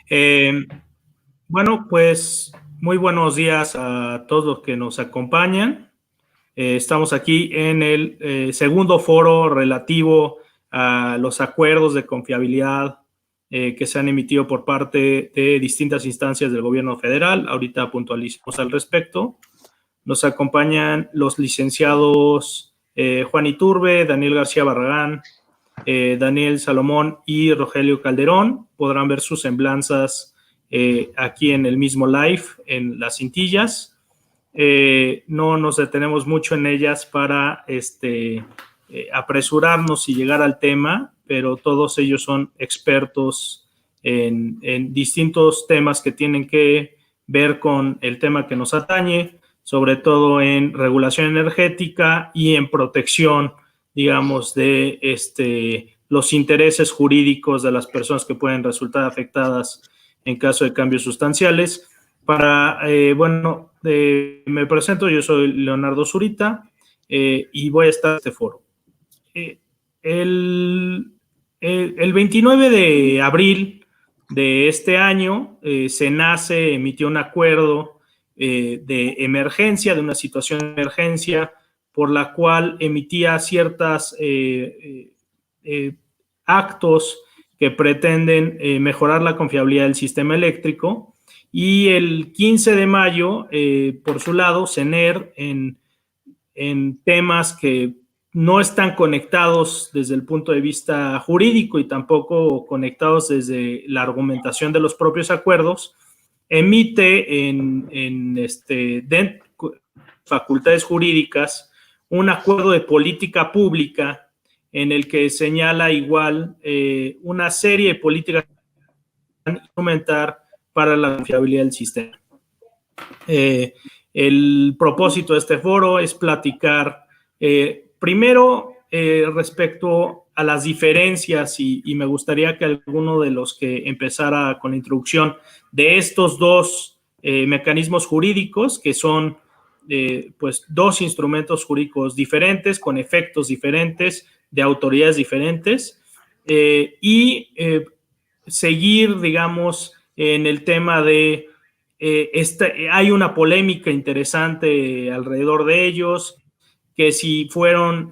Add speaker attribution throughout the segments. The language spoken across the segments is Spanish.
Speaker 1: Eh, bueno, pues muy buenos días a todos los que nos acompañan. Estamos aquí en el segundo foro relativo a los acuerdos de confiabilidad que se han emitido por parte de distintas instancias del gobierno federal. Ahorita puntualizamos al respecto. Nos acompañan los licenciados Juan Iturbe, Daniel García Barragán, Daniel Salomón y Rogelio Calderón. Podrán ver sus semblanzas aquí en el mismo live, en las cintillas. No nos detenemos mucho en ellas para apresurarnos y llegar al tema, pero todos ellos son expertos en distintos temas que tienen que ver con el tema que nos atañe, sobre todo en regulación energética y en protección, digamos, de los intereses jurídicos de las personas que pueden resultar afectadas en caso de cambios sustanciales. Me presento, yo soy Leonardo Zurita y voy a estar en este foro. El 29 de abril de este año, SENACE emitió un acuerdo de emergencia, de una situación de emergencia, por la cual emitía ciertos actos que pretenden mejorar la confiabilidad del sistema eléctrico. Y el 15 de mayo, por su lado, CENER, en temas que no están conectados desde el punto de vista jurídico y tampoco conectados desde la argumentación de los propios acuerdos, emite en facultades jurídicas un acuerdo de política pública en el que señala igual una serie de políticas que van a implementar para la confiabilidad del sistema. El propósito de este foro es platicar primero respecto a las diferencias y me gustaría que alguno de los que empezara con la introducción de estos dos mecanismos jurídicos, que son pues dos instrumentos jurídicos diferentes, con efectos diferentes, de autoridades diferentes, seguir, digamos, en el tema de hay una polémica interesante alrededor de ellos, que si fueron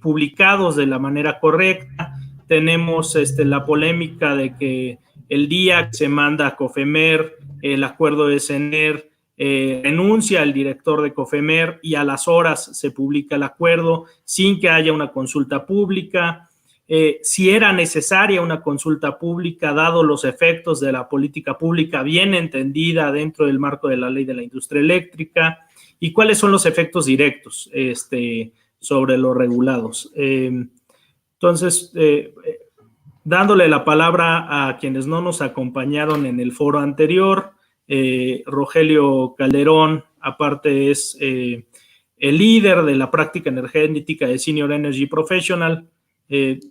Speaker 1: publicados de la manera correcta. Tenemos la polémica de que el día que se manda a COFEMER el acuerdo de CENER, renuncia el director de COFEMER y a las horas se publica el acuerdo sin que haya una consulta pública. Si era necesaria una consulta pública, dado los efectos de la política pública bien entendida dentro del marco de la ley de la industria eléctrica, y cuáles son los efectos directos sobre los regulados. Entonces, dándole la palabra a quienes no nos acompañaron en el foro anterior, Rogelio Calderón, aparte es el líder de la práctica energética de Senior Energy Professional.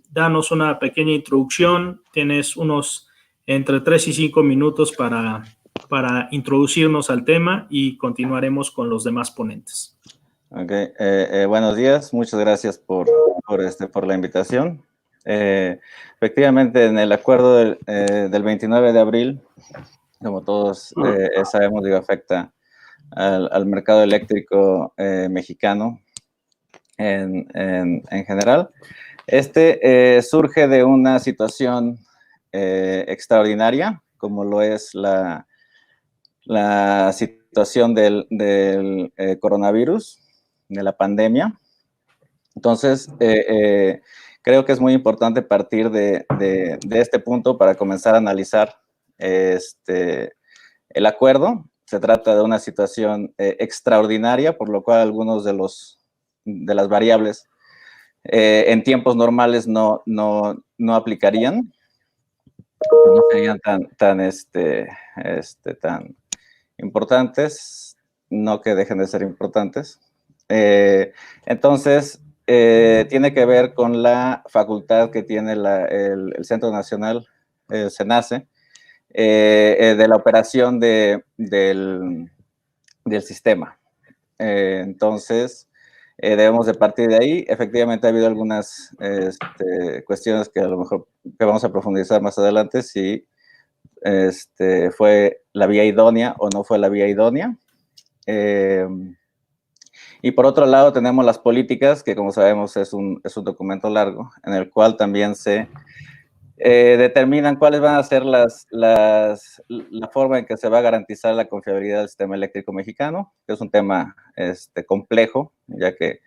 Speaker 1: Danos una pequeña introducción. Tienes unos entre 3 y 5 minutos para introducirnos al tema y continuaremos con los demás ponentes.
Speaker 2: Ok, buenos días, muchas gracias por la invitación. Efectivamente, en el acuerdo del 29 de abril, como todos sabemos, afecta al mercado eléctrico mexicano en general. Surge de una situación extraordinaria, como lo es la situación del coronavirus, de la pandemia. Entonces, creo que es muy importante partir de este punto para comenzar a analizar el acuerdo. Se trata de una situación extraordinaria, por lo cual algunos de las variables en tiempos normales no aplicarían, no serían tan importantes, no que dejen de ser importantes. Entonces, tiene que ver con la facultad que tiene el Centro Nacional, SENACE, de la operación del sistema. Entonces, debemos de partir de ahí. Efectivamente, ha habido algunas cuestiones que a lo mejor que vamos a profundizar más adelante si fue la vía idónea o no fue la vía idónea. Y por otro lado tenemos las políticas, que como sabemos es un documento largo, en el cual también se determinan cuáles van a ser la forma en que se va a garantizar la confiabilidad del sistema eléctrico mexicano, que es un tema complejo, ya que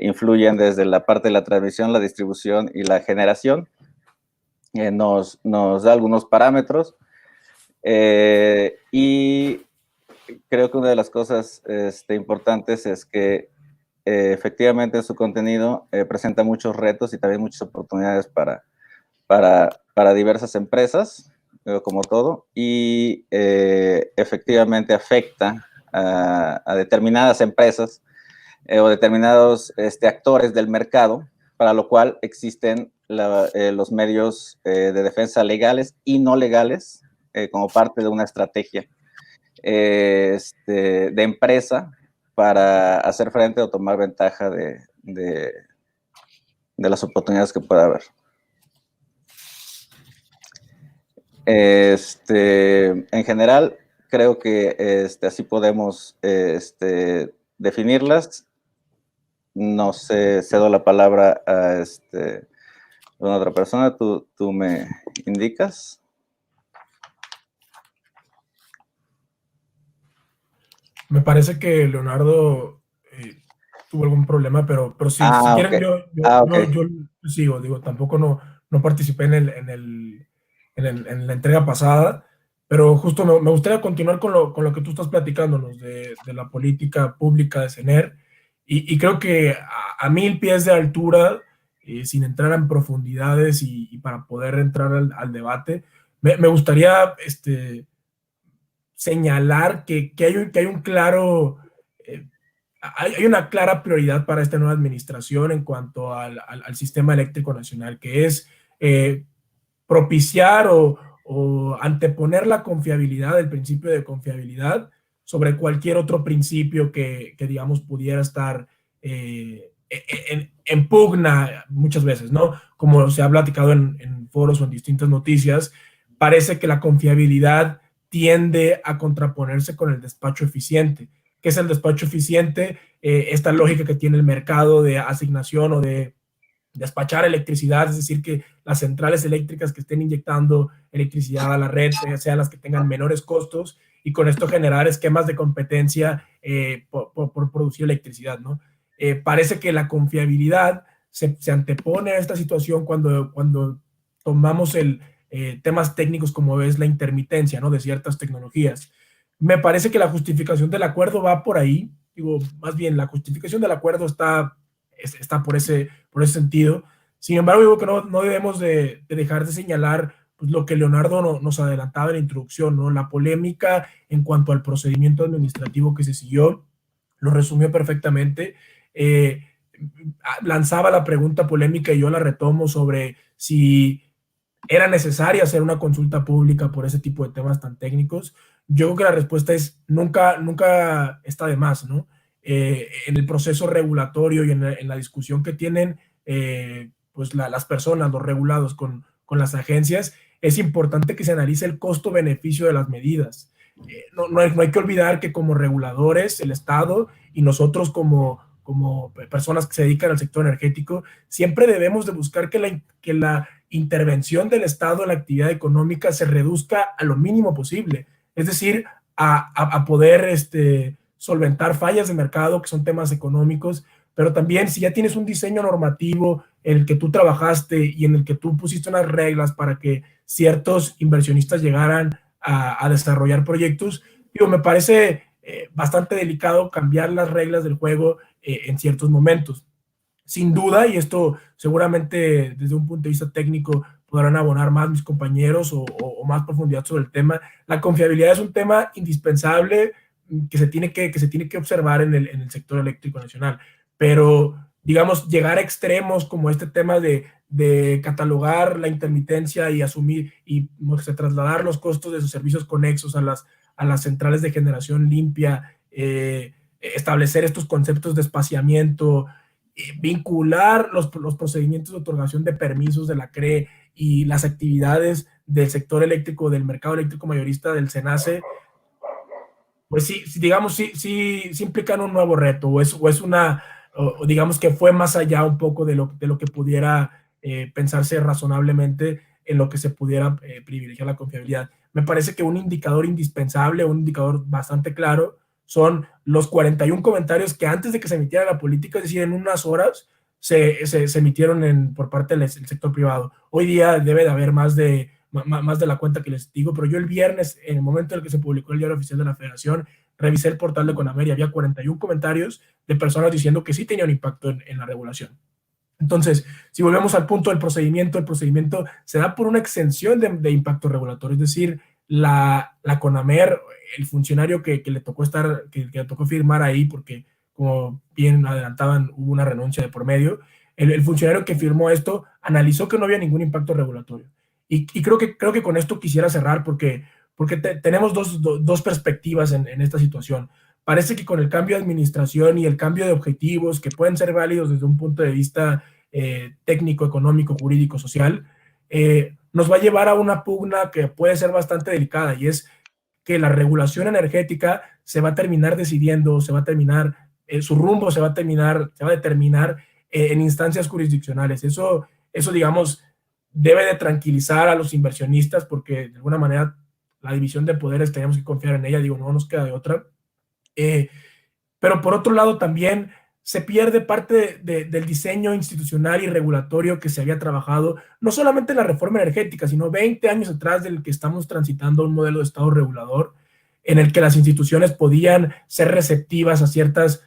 Speaker 2: influyen desde la parte de la transmisión, la distribución y la generación. Nos da algunos parámetros y creo que una de las cosas importantes es que efectivamente en su contenido presenta muchos retos y también muchas oportunidades para diversas empresas, como todo, y efectivamente afecta a determinadas empresas o determinados actores del mercado, para lo cual existen los medios de defensa legales y no legales como parte de una estrategia de empresa para hacer frente o tomar ventaja de las oportunidades que pueda haber. En general, creo que así podemos definirlas. No sé, cedo la palabra a una otra persona. Tú me indicas.
Speaker 3: Me parece que Leonardo tuvo algún problema, pero si quieren,
Speaker 2: okay.
Speaker 3: yo sigo, digo, tampoco no participé en la entrega pasada, pero justo me gustaría continuar con lo que tú estás platicándonos de la política pública de CENER, y creo que a 1000 pies de altura, sin entrar en profundidades y para poder entrar al debate, me gustaría señalar que hay un claro, hay una clara prioridad para esta nueva administración en cuanto al sistema eléctrico nacional, que es propiciar o anteponer la confiabilidad, el principio de confiabilidad, sobre cualquier otro principio que digamos, pudiera estar en pugna muchas veces, ¿no? Como se ha platicado en foros o en distintas noticias, parece que la confiabilidad tiende a contraponerse con el despacho eficiente. ¿Qué es el despacho eficiente? Esta lógica que tiene el mercado de asignación o de despachar electricidad, es decir, que las centrales eléctricas que estén inyectando electricidad a la red sean las que tengan menores costos, y con esto generar esquemas de competencia por producir electricidad, ¿no? Parece que la confiabilidad se antepone a esta situación cuando tomamos temas técnicos como es la intermitencia, ¿no?, de ciertas tecnologías. Me parece que la justificación del acuerdo va por ahí. Digo, más bien, la justificación del acuerdo está por ese sentido. Sin embargo, digo que no debemos de dejar de señalar pues, lo que Leonardo nos adelantaba en la introducción, ¿no? La polémica en cuanto al procedimiento administrativo que se siguió, lo resumió perfectamente. Lanzaba la pregunta polémica y yo la retomo sobre si era necesaria hacer una consulta pública por ese tipo de temas tan técnicos. Yo creo que la respuesta es nunca está de más, ¿no? En el proceso regulatorio y en la discusión que tienen pues las personas, los regulados con las agencias, es importante que se analice el costo-beneficio de las medidas. No hay que olvidar que como reguladores, el Estado y nosotros como personas que se dedican al sector energético, siempre debemos de buscar que la intervención del Estado en la actividad económica se reduzca a lo mínimo posible, es decir, a poder solventar fallas de mercado, que son temas económicos, pero también si ya tienes un diseño normativo en el que tú trabajaste y en el que tú pusiste unas reglas para que ciertos inversionistas llegaran a desarrollar proyectos, digo, me parece bastante delicado cambiar las reglas del juego en ciertos momentos. Sin duda, y esto seguramente desde un punto de vista técnico podrán abonar más mis compañeros o más profundidad sobre el tema, la confiabilidad es un tema indispensable que se tiene que observar en el sector eléctrico nacional, pero digamos, llegar a extremos como este tema de catalogar la intermitencia y asumir y trasladar los costos de sus servicios conexos a las centrales de generación limpia, establecer estos conceptos de espaciamiento, vincular los procedimientos de otorgación de permisos de la CRE y las actividades del sector eléctrico, del mercado eléctrico mayorista del SENACE, pues sí, digamos, sí implican un nuevo reto, o digamos que fue más allá un poco de lo que pudiera pensarse razonablemente en lo que se pudiera privilegiar la confiabilidad. Me parece que un indicador indispensable, un indicador bastante claro, son los 41 comentarios que antes de que se emitiera la política, es decir, en unas horas, se emitieron por parte del sector privado. Hoy día debe de haber más de la cuenta que les digo, pero yo el viernes, en el momento en el que se publicó el diario oficial de la Federación, revisé el portal de Conamer y había 41 comentarios de personas diciendo que sí tenía un impacto en la regulación. Entonces, si volvemos al punto del procedimiento, el procedimiento se da por una exención de impacto regulatorio, es decir, la Conamer, el funcionario que le tocó le tocó firmar ahí, porque como bien adelantaban, hubo una renuncia de por medio, el funcionario que firmó esto analizó que no había ningún impacto regulatorio. Y creo que con esto quisiera cerrar porque tenemos dos perspectivas en esta situación. Parece que con el cambio de administración y el cambio de objetivos, que pueden ser válidos desde un punto de vista técnico, económico, jurídico, social, nos va a llevar a una pugna que puede ser bastante delicada, y es que la regulación energética se va a terminar decidiendo, su rumbo se va a determinar en instancias jurisdiccionales. Eso, digamos, debe de tranquilizar a los inversionistas, porque de alguna manera la división de poderes tenemos que confiar en ella, digo, no nos queda de otra. Pero por otro lado también se pierde parte del diseño institucional y regulatorio que se había trabajado, no solamente en la reforma energética, sino 20 años atrás, del que estamos transitando un modelo de Estado regulador, en el que las instituciones podían ser receptivas a ciertas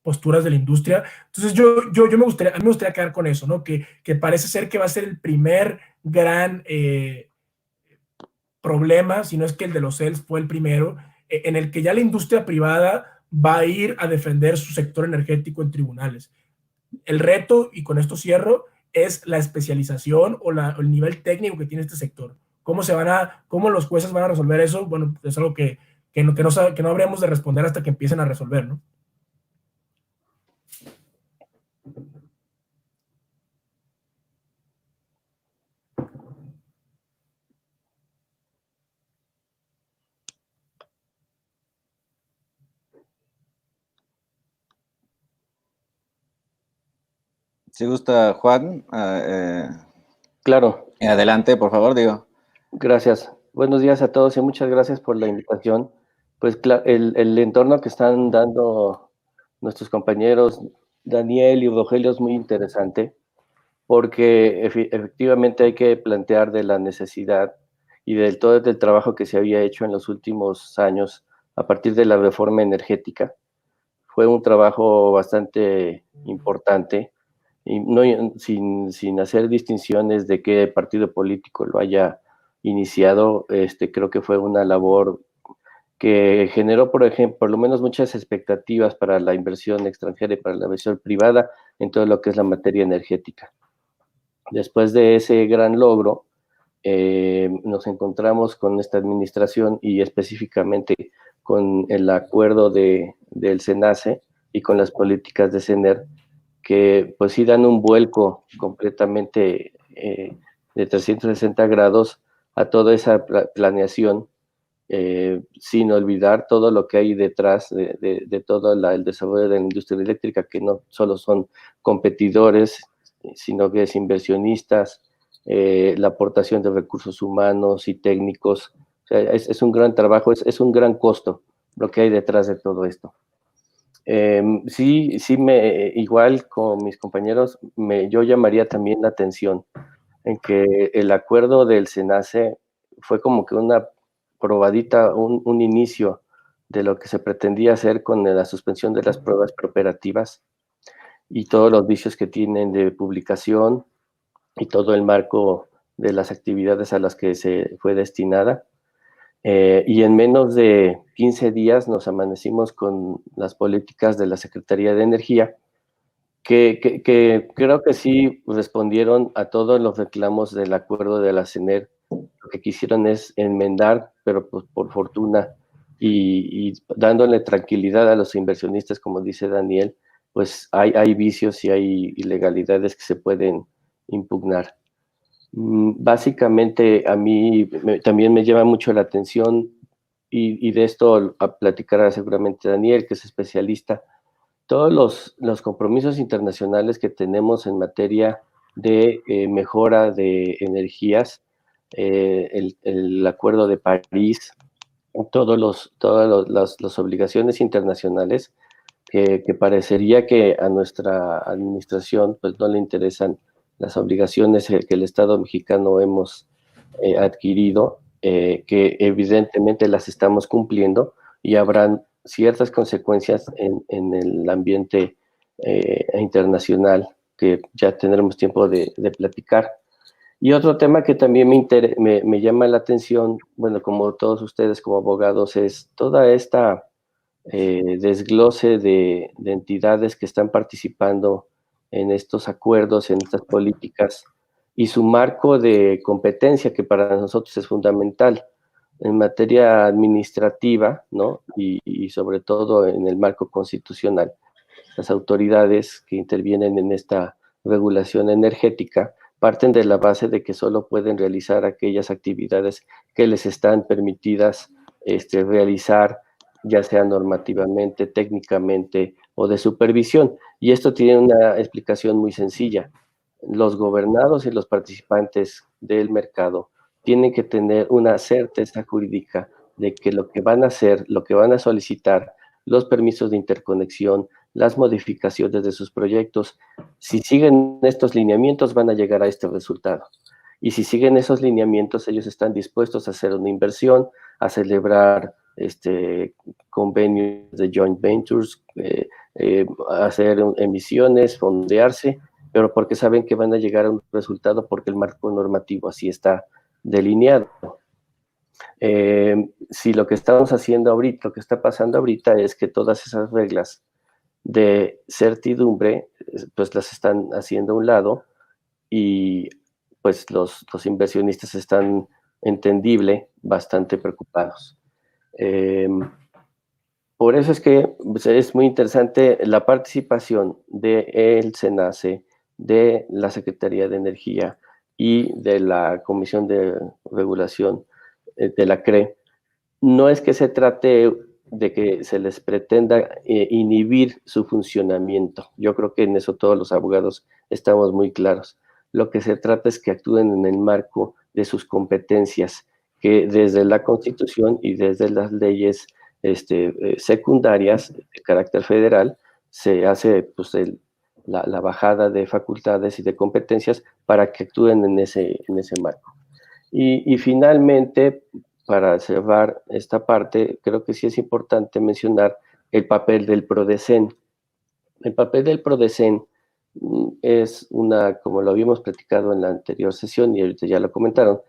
Speaker 3: posturas de la industria. Entonces a mí me gustaría quedar con eso, ¿no? Que parece ser que va a ser el primer gran problema, si no es que el de los CELS fue el primero, en el que ya la industria privada va a ir a defender su sector energético en tribunales. El reto, y con esto cierro, es la especialización o el nivel técnico que tiene este sector. ¿Cómo los jueces van a resolver eso? Bueno, es algo que no habremos de responder hasta que empiecen a resolver, ¿no?
Speaker 2: Si gusta, Juan,
Speaker 4: Claro.
Speaker 2: adelante, por favor, digo.
Speaker 4: Gracias. Buenos días a todos y muchas gracias por la invitación. Pues el entorno que están dando nuestros compañeros Daniel y Rogelio es muy interesante, porque efectivamente hay que plantear de la necesidad y del todo el trabajo que se había hecho en los últimos años a partir de la reforma energética. Fue un trabajo bastante importante, y no, sin hacer distinciones de qué partido político lo haya iniciado. Creo que fue una labor que generó, por ejemplo, por lo menos muchas expectativas para la inversión extranjera y para la inversión privada en todo lo que es la materia energética. Después de ese gran logro, nos encontramos con esta administración y específicamente con el acuerdo del SENACE y con las políticas de CENER, que pues sí dan un vuelco completamente de 360 grados a toda esa planeación, sin olvidar todo lo que hay detrás de todo el desarrollo de la industria eléctrica, que no solo son competidores, sino que es inversionistas, la aportación de recursos humanos y técnicos. O sea, es un gran trabajo, es un gran costo lo que hay detrás de todo esto. Igual con mis compañeros, yo llamaría también la atención en que el acuerdo del SENACE fue como que una probadita, un inicio de lo que se pretendía hacer con la suspensión de las pruebas preoperativas y todos los vicios que tienen de publicación y todo el marco de las actividades a las que se fue destinada. Y en menos de 15 días nos amanecimos con las políticas de la Secretaría de Energía, que creo que sí respondieron a todos los reclamos del acuerdo de la CENER. Lo que quisieron es enmendar, pero pues por fortuna, y dándole tranquilidad a los inversionistas, como dice Daniel, pues hay vicios y hay ilegalidades que se pueden impugnar. Básicamente a mí también me llama mucho la atención, y de esto platicará seguramente Daniel, que es especialista, todos los compromisos internacionales que tenemos en materia de mejora de energías, el Acuerdo de París, todas las obligaciones internacionales que parecería que a nuestra administración pues no le interesan las obligaciones que el Estado mexicano hemos adquirido, que evidentemente las estamos cumpliendo y habrán ciertas consecuencias en el ambiente internacional que ya tendremos tiempo de platicar. Y otro tema que también me llama la atención, bueno, como todos ustedes como abogados, es toda esta desglose de entidades que están participando en estos acuerdos, en estas políticas, y su marco de competencia, que para nosotros es fundamental en materia administrativa, ¿no? Y sobre todo en el marco constitucional. Las autoridades que intervienen en esta regulación energética parten de la base de que solo pueden realizar aquellas actividades que les están permitidas realizar, ya sea normativamente, técnicamente o de supervisión. Y esto tiene una explicación muy sencilla. Los gobernados y los participantes del mercado tienen que tener una certeza jurídica de que lo que van a hacer, lo que van a solicitar, los permisos de interconexión, las modificaciones de sus proyectos, si siguen estos lineamientos van a llegar a este resultado. Y si siguen esos lineamientos, ellos están dispuestos a hacer una inversión, a celebrar convenios de joint ventures, hacer emisiones, fondearse, pero porque saben que van a llegar a un resultado porque el marco normativo así está delineado. Si lo que estamos haciendo ahorita, lo que está pasando ahorita es que todas esas reglas de certidumbre, pues las están haciendo a un lado y pues los inversionistas están, entendible, bastante preocupados. Por eso es que pues, es muy interesante la participación del SENACE, de la Secretaría de Energía y de la Comisión de Regulación de la CRE. No es que se trate de que se les pretenda inhibir su funcionamiento. Yo creo que en eso todos los abogados estamos muy claros. Lo que se trata es que actúen en el marco de sus competencias, que desde la Constitución y desde las leyes secundarias de carácter federal se hace pues, la bajada de facultades y de competencias para que actúen en ese marco. Y finalmente, para cerrar esta parte, creo que sí es importante mencionar el papel del PRODECEN. El papel del PRODECEN es como lo habíamos platicado en la anterior sesión y ahorita ya lo comentaron,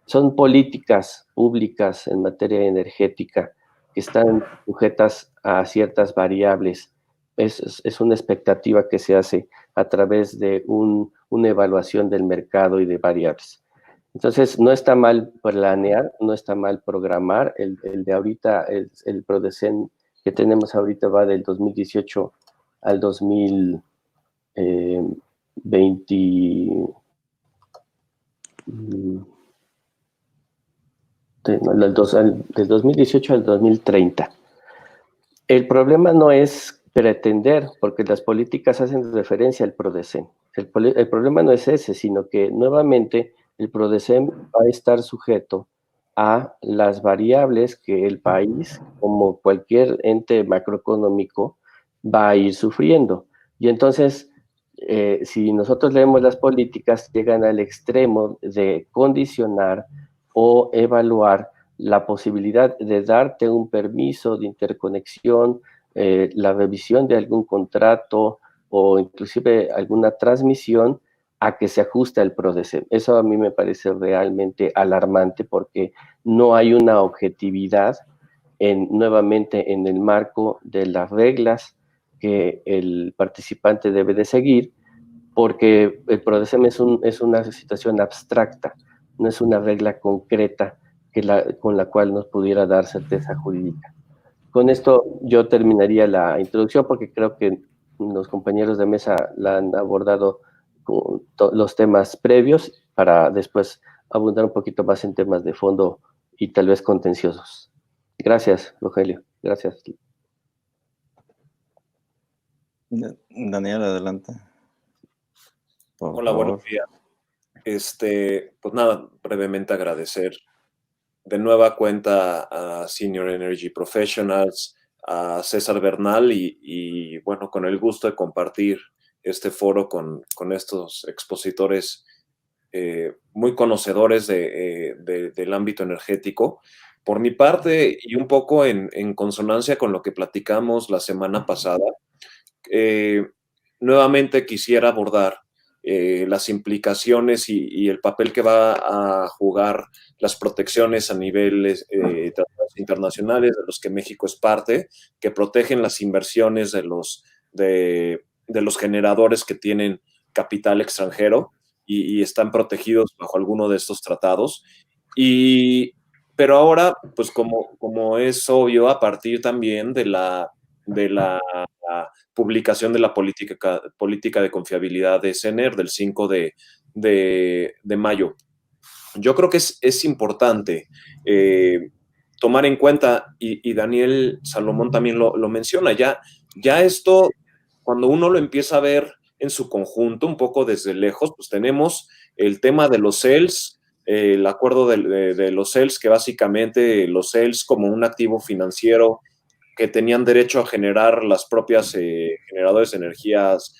Speaker 4: son políticas públicas en materia energética que están sujetas a ciertas variables. Es una expectativa que se hace a través de una evaluación del mercado y de variables. Entonces, no está mal planear, no está mal programar. El de ahorita, el PRODECEN que tenemos ahorita va del 2018 al 2020. Del 2018 al 2030. El problema no es pretender, porque las políticas hacen referencia al PRODECEN. El problema no es ese, sino que nuevamente el PRODECEN va a estar sujeto a las variables que el país, como cualquier ente macroeconómico, va a ir sufriendo. Y entonces, si nosotros leemos las políticas, llegan al extremo de condicionar o evaluar la posibilidad de darte un permiso de interconexión, la revisión de algún contrato o inclusive alguna transmisión a que se ajuste al PRODECEN. Eso a mí me parece realmente alarmante porque no hay una objetividad nuevamente en el marco de las reglas que el participante debe de seguir, porque el PRODECEN es una situación abstracta, no es una regla concreta con la cual nos pudiera dar certeza jurídica. Con esto yo terminaría la introducción porque creo que los compañeros de mesa la han abordado con los temas previos para después abundar un poquito más en temas de fondo y tal vez contenciosos. Gracias, Rogelio. Gracias.
Speaker 2: Daniel, adelante.
Speaker 5: Hola, buenos días. Pues nada, brevemente agradecer de nueva cuenta a Senior Energy Professionals, a César Bernal y bueno, con el gusto de compartir este foro con estos expositores muy conocedores del ámbito energético. Por mi parte, y un poco en consonancia con lo que platicamos la semana pasada, nuevamente quisiera abordar las implicaciones y el papel que va a jugar las protecciones a niveles tratados internacionales de los que México es parte, que protegen las inversiones de los generadores que tienen capital extranjero y están protegidos bajo alguno de estos tratados. Pero ahora, pues como es obvio, a partir también de la publicación de la política de confiabilidad de CENER del 5 de mayo. Yo creo que es importante tomar en cuenta, y Daniel Salomón también lo menciona, ya esto, cuando uno lo empieza a ver en su conjunto, un poco desde lejos, pues tenemos el tema de los CELS, el acuerdo de los CELS, que básicamente los CELS como un activo financiero que tenían derecho a generar las propias generadores de energías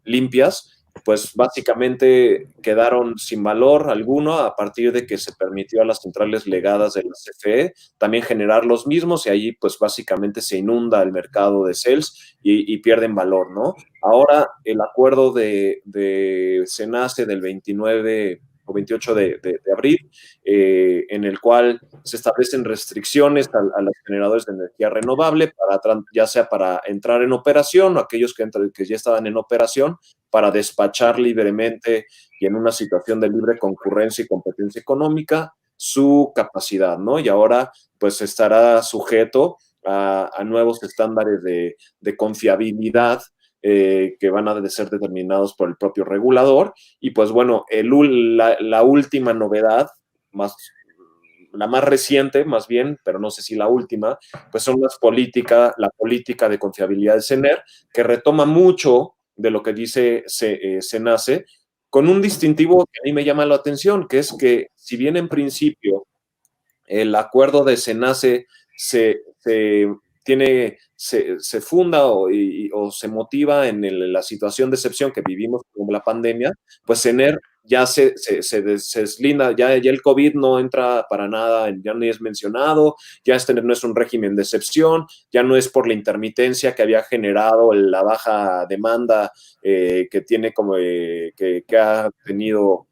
Speaker 5: limpias, pues básicamente quedaron sin valor alguno a partir de que se permitió a las centrales legadas de la CFE también generar los mismos y ahí pues básicamente se inunda el mercado de CELS y pierden valor, ¿no? Ahora el acuerdo de CENACE del 29 o 28 de abril, en el cual se establecen restricciones a los generadores de energía renovable, ya sea para entrar en operación o aquellos que ya estaban en operación, para despachar libremente y en una situación de libre concurrencia y competencia económica su capacidad, ¿no? Y ahora pues estará sujeto a nuevos estándares de confiabilidad que van a ser determinados por el propio regulador. Y pues bueno, la última novedad, la más reciente más bien, pero no sé si la última, pues son la política de confiabilidad de CENER, que retoma mucho de lo que dice CENACE, con un distintivo que a mí me llama la atención, que es que si bien en principio el acuerdo de CENACE se funda o se motiva en la situación de excepción que vivimos con la pandemia, pues CENER ya se deslinda, ya el COVID no entra para nada, ya ni es mencionado, ya no es un régimen de excepción, ya no es por la intermitencia que había generado la baja demanda que tiene que ha tenido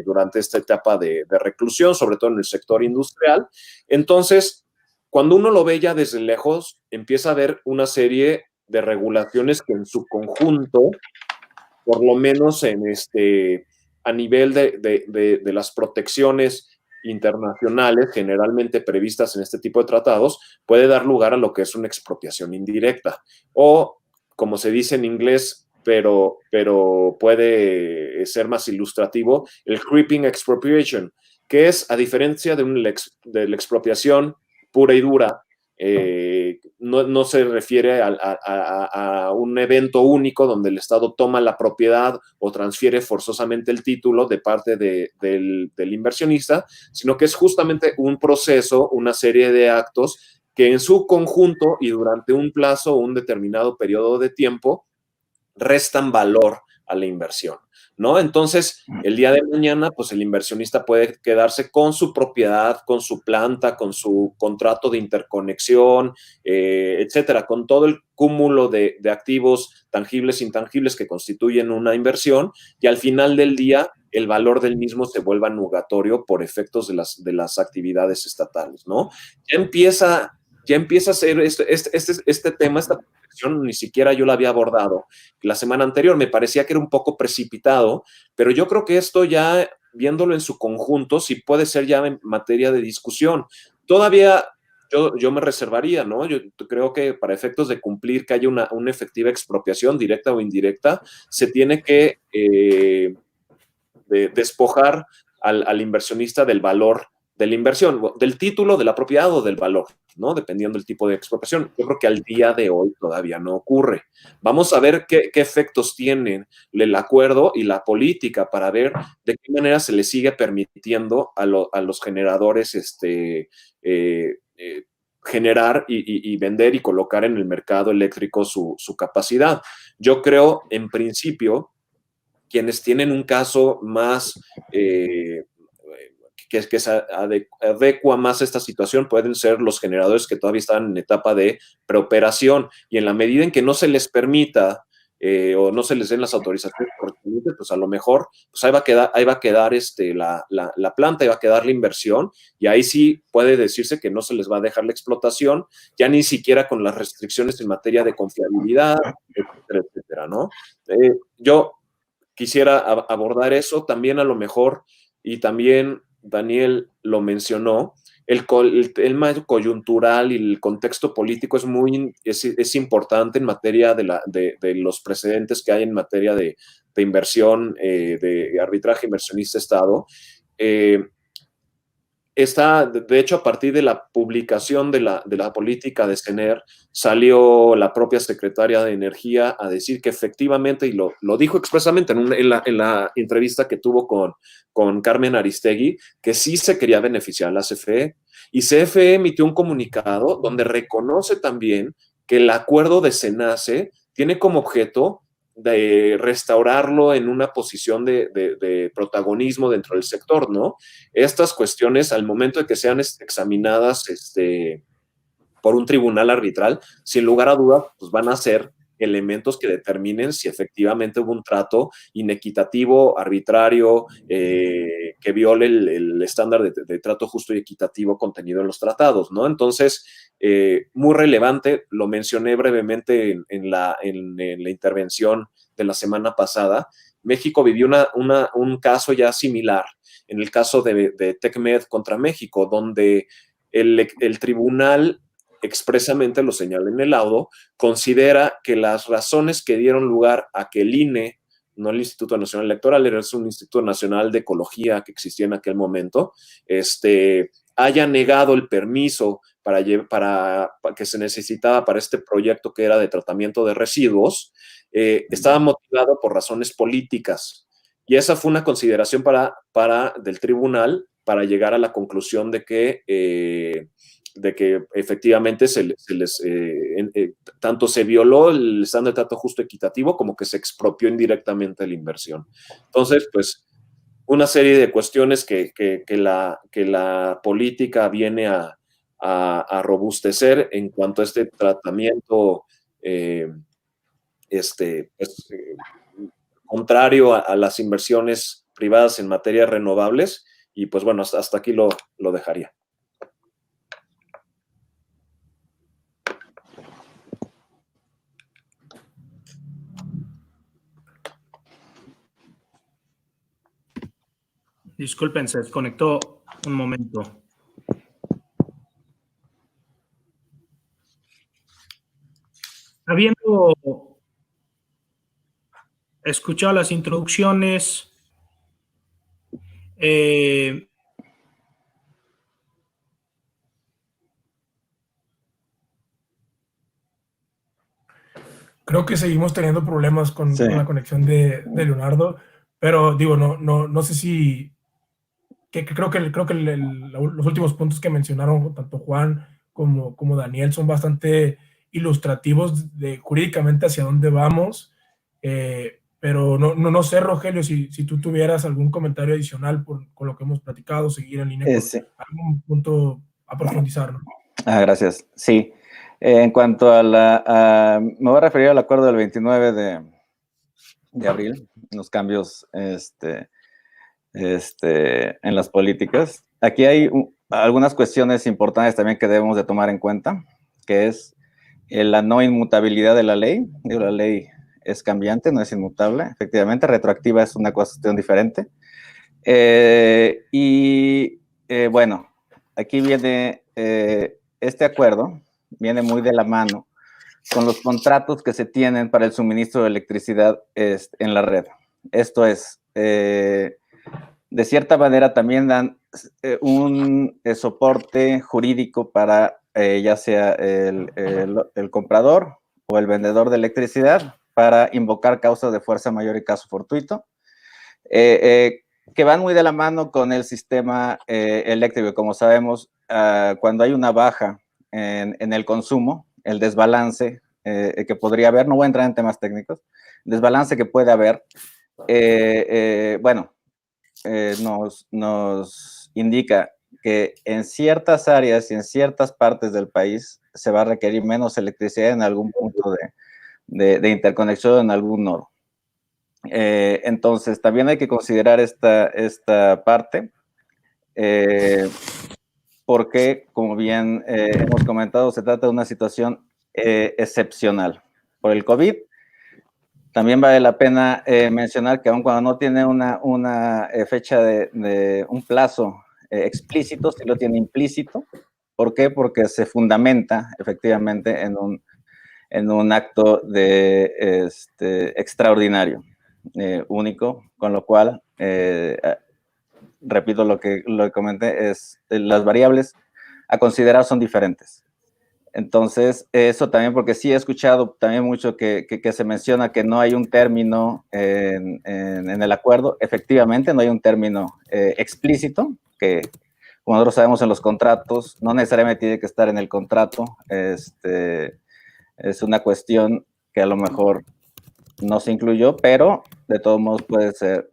Speaker 5: durante esta etapa de reclusión, sobre todo en el sector industrial. Entonces, cuando uno lo ve ya desde lejos, empieza a ver una serie de regulaciones que en su conjunto, por lo menos a nivel de las protecciones internacionales generalmente previstas en este tipo de tratados, puede dar lugar a lo que es una expropiación indirecta o, como se dice en inglés, pero puede ser más ilustrativo, el creeping expropriation, que es, a diferencia de la expropiación pura y dura, no se refiere a un evento único donde el Estado toma la propiedad o transfiere forzosamente el título de parte del inversionista, sino que es justamente un proceso, una serie de actos que en su conjunto y durante un plazo o un determinado periodo de tiempo restan valor a la inversión, ¿no? Entonces, el día de mañana, pues el inversionista puede quedarse con su propiedad, con su planta, con su contrato de interconexión, etcétera, con todo el cúmulo de activos tangibles e intangibles que constituyen una inversión, y al final del día el valor del mismo se vuelva nugatorio por efectos de las actividades estatales, ¿no? Ya empieza a ser este tema, esta protección, ni siquiera yo la había abordado la semana anterior, me parecía que era un poco precipitado, pero yo creo que esto ya, viéndolo en su conjunto, sí puede ser ya en materia de discusión. Todavía yo me reservaría, ¿no? Yo creo que para efectos de cumplir que haya una efectiva expropiación, directa o indirecta, se tiene que despojar al inversionista del valor de la inversión, del título, de la propiedad o del valor, ¿no? Dependiendo del tipo de expropiación. Yo creo que al día de hoy todavía no ocurre. Vamos a ver qué efectos tienen el acuerdo y la política para ver de qué manera se le sigue permitiendo a los generadores generar y vender y colocar en el mercado eléctrico su capacidad. Yo creo, en principio, quienes tienen un caso más que se adecua más a esta situación pueden ser los generadores que todavía están en etapa de preoperación, y en la medida en que no se les permita o no se les den las autorizaciones correspondientes, pues a lo mejor pues ahí va a quedar la planta, ahí va a quedar la inversión, y ahí sí puede decirse que no se les va a dejar la explotación, ya ni siquiera con las restricciones en materia de confiabilidad, etcétera, etcétera, ¿no? Yo quisiera abordar eso también, a lo mejor, y también Daniel lo mencionó, el tema coyuntural y el contexto político es importante en materia de los precedentes que hay en materia de inversión, de arbitraje inversionista-Estado. De hecho, a partir de la publicación de la política de CENER, salió la propia secretaria de Energía a decir que efectivamente, y lo dijo expresamente en la entrevista que tuvo con Carmen Aristegui, que sí se quería beneficiar a la CFE. Y CFE emitió un comunicado donde reconoce también que el acuerdo de SENACE tiene como objeto de restaurarlo en una posición de protagonismo dentro del sector, ¿no? Estas cuestiones, al momento de que sean examinadas por un tribunal arbitral, sin lugar a dudas, pues van a ser elementos que determinen si efectivamente hubo un trato inequitativo, arbitrario, que viole el estándar de trato justo y equitativo contenido en los tratados, ¿no? Entonces, muy relevante, lo mencioné brevemente en la intervención de la semana pasada. México vivió un caso ya similar, en el caso de TecMed contra México, donde el tribunal, expresamente lo señala en el laudo, considera que las razones que dieron lugar a que el INE, no el Instituto Nacional Electoral, era un Instituto Nacional de Ecología que existía en aquel momento, haya negado el permiso para que se necesitaba para este proyecto que era de tratamiento de residuos, estaba motivado por razones políticas. Y esa fue una consideración del tribunal para llegar a la conclusión de que efectivamente tanto se violó el estándar de trato justo equitativo como que se expropió indirectamente la inversión. Entonces, pues, una serie de cuestiones que la política viene a robustecer en cuanto a este tratamiento contrario a las inversiones privadas en materias renovables, y pues bueno, hasta aquí lo dejaría.
Speaker 1: Disculpen, se desconectó un momento. Habiendo escuchado las introducciones,
Speaker 3: creo que seguimos teniendo problemas con la conexión de Leonardo, pero digo, no sé si creo que los últimos puntos que mencionaron tanto Juan como Daniel son bastante ilustrativos jurídicamente hacia dónde vamos, pero no sé, Rogelio, si tú tuvieras algún comentario adicional con lo que hemos platicado, seguir en línea con algún punto a profundizar, ¿no?
Speaker 2: Gracias. Sí. En cuanto me voy a referir al acuerdo del 29 de abril, los cambios en las políticas. Aquí hay algunas cuestiones importantes también que debemos de tomar en cuenta, que es la no inmutabilidad de la ley. Digo, la ley es cambiante, no es inmutable. Efectivamente, retroactiva es una cuestión diferente. Bueno, aquí viene este acuerdo, viene muy de la mano con los contratos que se tienen para el suministro de electricidad en la red. Esto es, de cierta manera también dan un soporte jurídico para ya sea el comprador o el vendedor de electricidad para invocar causas de fuerza mayor y caso fortuito, que van muy de la mano con el sistema eléctrico. Como sabemos, cuando hay una baja en el consumo, el desbalance que podría haber, no voy a entrar en temas técnicos, el desbalance que puede haber, nos indica que en ciertas áreas y en ciertas partes del país se va a requerir menos electricidad en algún punto de interconexión en algún nodo. Entonces, también hay que considerar esta parte, porque, como bien hemos comentado, se trata de una situación excepcional. Por el COVID, también vale la pena mencionar que aun cuando no tiene una fecha de un plazo explícito, sí lo tiene implícito. ¿Por qué? Porque se fundamenta efectivamente en un acto extraordinario, único, con lo cual, repito lo que comenté, las variables a considerar son diferentes. Entonces, eso también, porque sí he escuchado también mucho que se menciona que no hay un término en el acuerdo. Efectivamente, no hay un término explícito, que como nosotros sabemos en los contratos, no necesariamente tiene que estar en el contrato. Es una cuestión que a lo mejor no se incluyó, pero de todos modos puede ser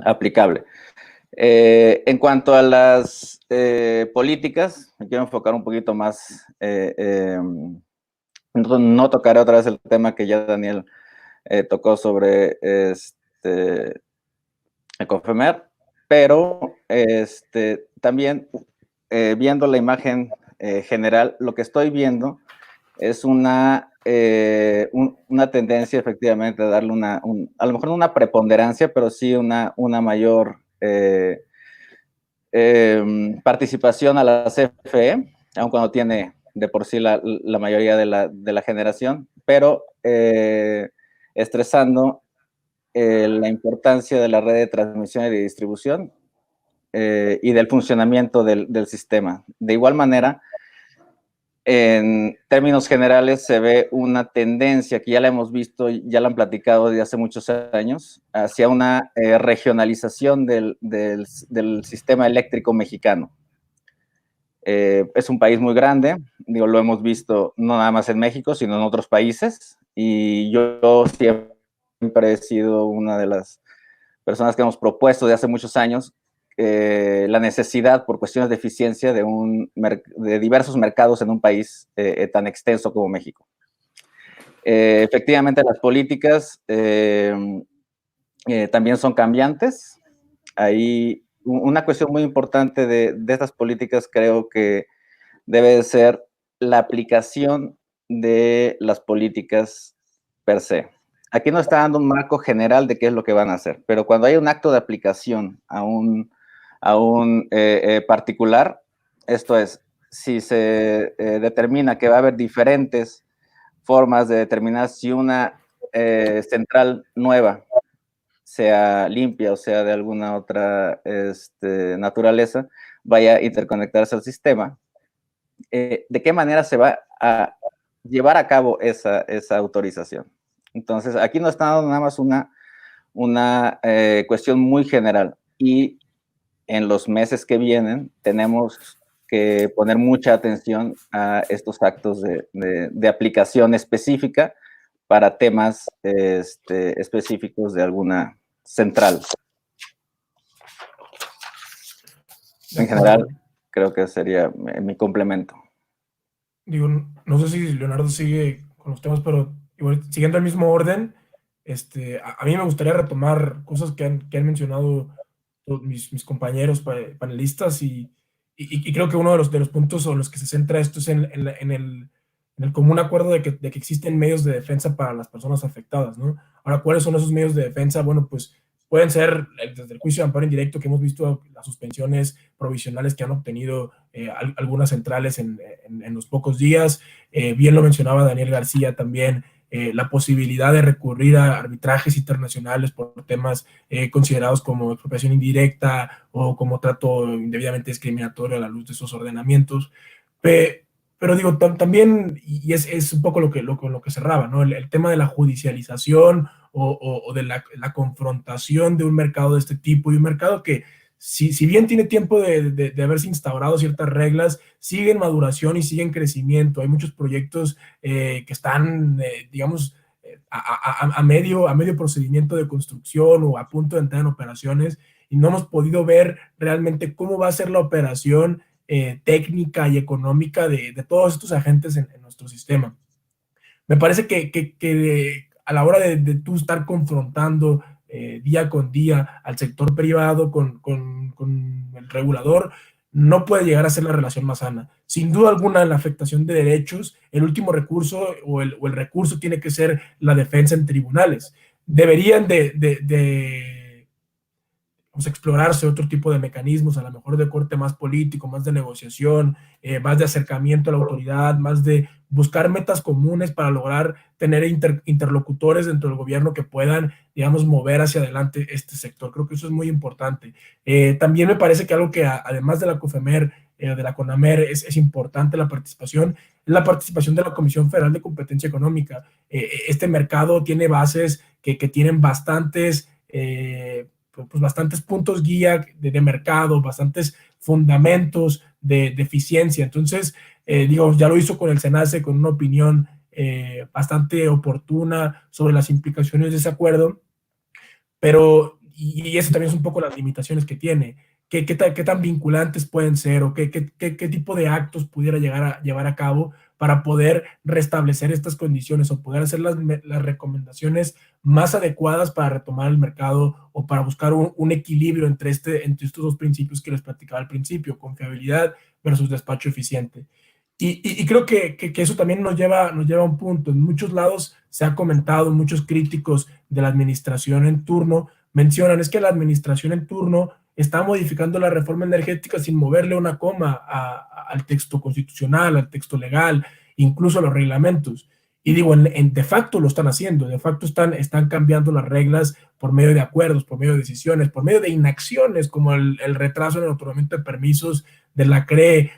Speaker 2: aplicable. En cuanto a las políticas, me quiero enfocar un poquito más. No tocaré otra vez el tema que ya Daniel tocó sobre el COFEMER, pero también viendo la imagen general, lo que estoy viendo es una tendencia efectivamente a darle a lo mejor no una preponderancia, pero sí una mayor participación a la CFE, aun cuando tiene de por sí la mayoría de la generación, pero estresando la importancia de la red de transmisión y de distribución y del funcionamiento del sistema. De igual manera, en términos generales se ve una tendencia que ya la hemos visto, ya la han platicado desde hace muchos años, hacia una regionalización del sistema eléctrico mexicano. Es un país muy grande, lo hemos visto no nada más en México, sino en otros países, y yo siempre he sido una de las personas que hemos propuesto desde hace muchos años la necesidad, por cuestiones de eficiencia, de diversos mercados en un país tan extenso como México. Efectivamente, las políticas también son cambiantes. Hay una cuestión muy importante de estas políticas, creo que debe de ser la aplicación de las políticas per se. Aquí nos está dando un marco general de qué es lo que van a hacer, pero cuando hay un acto de aplicación a un particular, esto es, si se determina que va a haber diferentes formas de determinar si una central nueva, sea limpia o sea de alguna otra naturaleza, vaya a interconectarse al sistema, ¿de qué manera se va a llevar a cabo esa autorización? Entonces, aquí nos está dando nada más una cuestión muy general, y en los meses que vienen tenemos que poner mucha atención a estos actos de aplicación específica para temas específicos de alguna central. En general, creo que sería mi complemento.
Speaker 3: Digo, no sé si Leonardo sigue con los temas, pero igual, siguiendo el mismo orden, a mí me gustaría retomar cosas que han mencionado mis compañeros panelistas, y creo que uno de los puntos sobre los que se centra esto es en el común acuerdo de que existen medios de defensa para las personas afectadas, ¿no? Ahora, ¿cuáles son esos medios de defensa? Bueno, pues pueden ser desde el juicio de amparo indirecto, que hemos visto las suspensiones provisionales que han obtenido algunas centrales en los pocos días. Bien lo mencionaba Daniel García también, la posibilidad de recurrir a arbitrajes internacionales por temas considerados como expropiación indirecta o como trato indebidamente discriminatorio a la luz de esos ordenamientos. Pero digo, también, y es un poco lo que cerraba, ¿no? El tema de la judicialización o de la confrontación de un mercado de este tipo, y un mercado que, si bien tiene tiempo de haberse instaurado ciertas reglas, sigue en maduración y sigue en crecimiento. Hay muchos proyectos que están, digamos, a medio procedimiento de construcción o a punto de entrar en operaciones, y no hemos podido ver realmente cómo va a ser la operación técnica y económica de todos estos agentes en nuestro sistema. Me parece que a la hora de tú estar confrontando día con día al sector privado con el regulador, no puede llegar a ser la relación más sana. Sin duda alguna, la afectación de derechos, el último recurso o el recurso tiene que ser la defensa en tribunales. Deberían pues, explorarse otro tipo de mecanismos, a lo mejor de corte más político, más de negociación, más de acercamiento a la autoridad, más de buscar metas comunes para lograr tener interlocutores dentro del gobierno que puedan, digamos, mover hacia adelante este sector. Creo que eso es muy importante. También me parece que algo que además de la COFEMER, de la CONAMER, es importante la participación, es la participación de la Comisión Federal de Competencia Económica. Este mercado tiene bases que tienen bastantes puntos guía de mercado, bastantes fundamentos de eficiencia. Entonces, digo, ya lo hizo con el SENACE, con una opinión bastante oportuna sobre las implicaciones de ese acuerdo, pero, y eso también es un poco las limitaciones que tiene. ¿Qué tan vinculantes pueden ser o qué tipo de actos pudiera llevar a cabo para poder restablecer estas condiciones o poder hacer las recomendaciones más adecuadas para retomar el mercado o para buscar un equilibrio entre estos dos principios que les platicaba al principio, confiabilidad versus despacho eficiente? Y creo que eso también nos lleva a un punto. En muchos lados se ha comentado, muchos críticos de la administración en turno mencionan, es que la administración en turno está modificando la reforma energética sin moverle una coma al texto constitucional, al texto legal, incluso a los reglamentos. Y digo, de facto lo están haciendo, de facto están cambiando las reglas por medio de acuerdos, por medio de decisiones, por medio de inacciones, como el retraso en el otorgamiento de permisos de la CRE,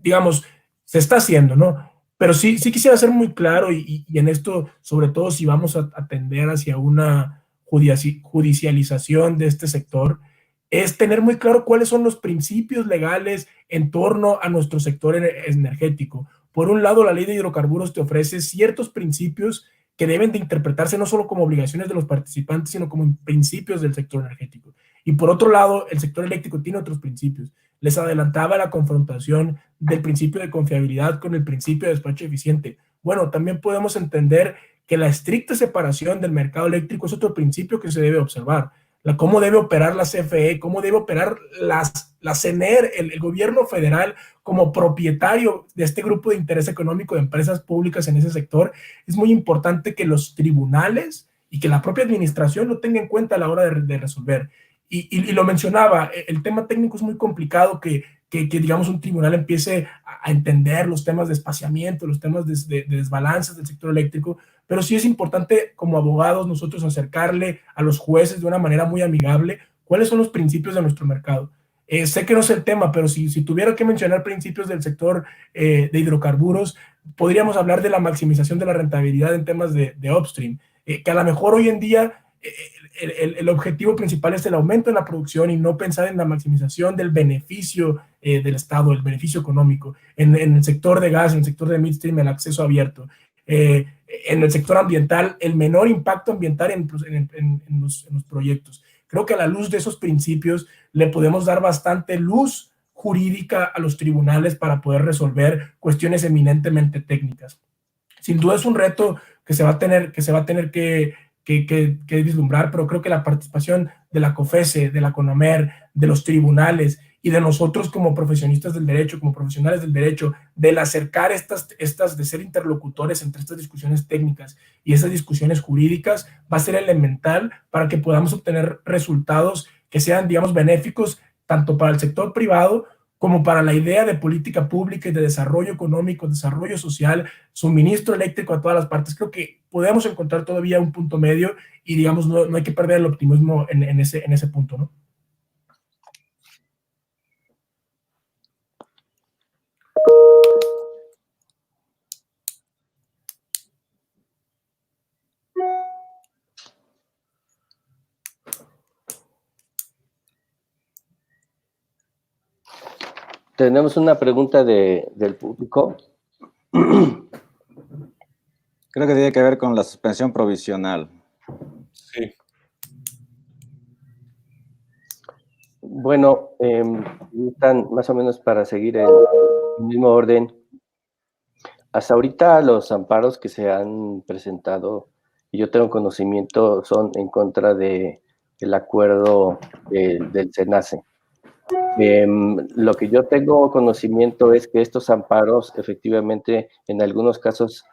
Speaker 3: digamos, se está haciendo, ¿no? Pero sí quisiera ser muy claro, y en esto, sobre todo si vamos a atender hacia una judicialización de este sector, es tener muy claro cuáles son los principios legales en torno a nuestro sector energético. Por un lado, la ley de hidrocarburos te ofrece ciertos principios que deben de interpretarse no solo como obligaciones de los participantes, sino como principios del sector energético. Y por otro lado, el sector eléctrico tiene otros principios. Les adelantaba la confrontación del principio de confiabilidad con el principio de despacho eficiente. Bueno, también podemos entender que la estricta separación del mercado eléctrico es otro principio que se debe observar. Cómo debe operar la CFE, cómo debe operar la CENER, el gobierno federal como propietario de este grupo de interés económico de empresas públicas en ese sector. Es muy importante que los tribunales y que la propia administración lo tenga en cuenta a la hora de resolver. Y lo mencionaba, el tema técnico es muy complicado que digamos un tribunal empiece a entender los temas de espaciamiento, los temas de desbalances del sector eléctrico, pero sí es importante como abogados nosotros acercarle a los jueces de una manera muy amigable cuáles son los principios de nuestro mercado. Sé que no es el tema, pero si tuviera que mencionar principios del sector de hidrocarburos, podríamos hablar de la maximización de la rentabilidad en temas de upstream, que a lo mejor hoy en día el objetivo principal es el aumento en la producción y no pensar en la maximización del beneficio del Estado, el beneficio económico. En el sector de gas, en el sector de midstream, el acceso abierto. En el sector ambiental, el menor impacto ambiental en los proyectos. Creo que a la luz de esos principios le podemos dar bastante luz jurídica a los tribunales para poder resolver cuestiones eminentemente técnicas. Sin duda es un reto que se va a tener que vislumbrar, pero creo que la participación de la COFECE, de la CONAMER, de los tribunales y de nosotros como profesionistas del derecho, como profesionales del derecho, del acercar de ser interlocutores entre estas discusiones técnicas y esas discusiones jurídicas, va a ser elemental para que podamos obtener resultados que sean, digamos, benéficos tanto para el sector privado como para la idea de política pública y de desarrollo económico, desarrollo social, suministro eléctrico a todas las partes. Creo que podemos encontrar todavía un punto medio y, digamos, no hay que perder el optimismo en ese punto, ¿no?
Speaker 4: Tenemos una pregunta del público.
Speaker 2: Creo que tiene que ver con la suspensión provisional.
Speaker 5: Sí.
Speaker 4: Bueno, están más o menos para seguir el mismo orden. Hasta ahorita los amparos que se han presentado, y yo tengo conocimiento, son en contra del acuerdo del SENACE. Lo que yo tengo conocimiento es que estos amparos efectivamente en algunos casos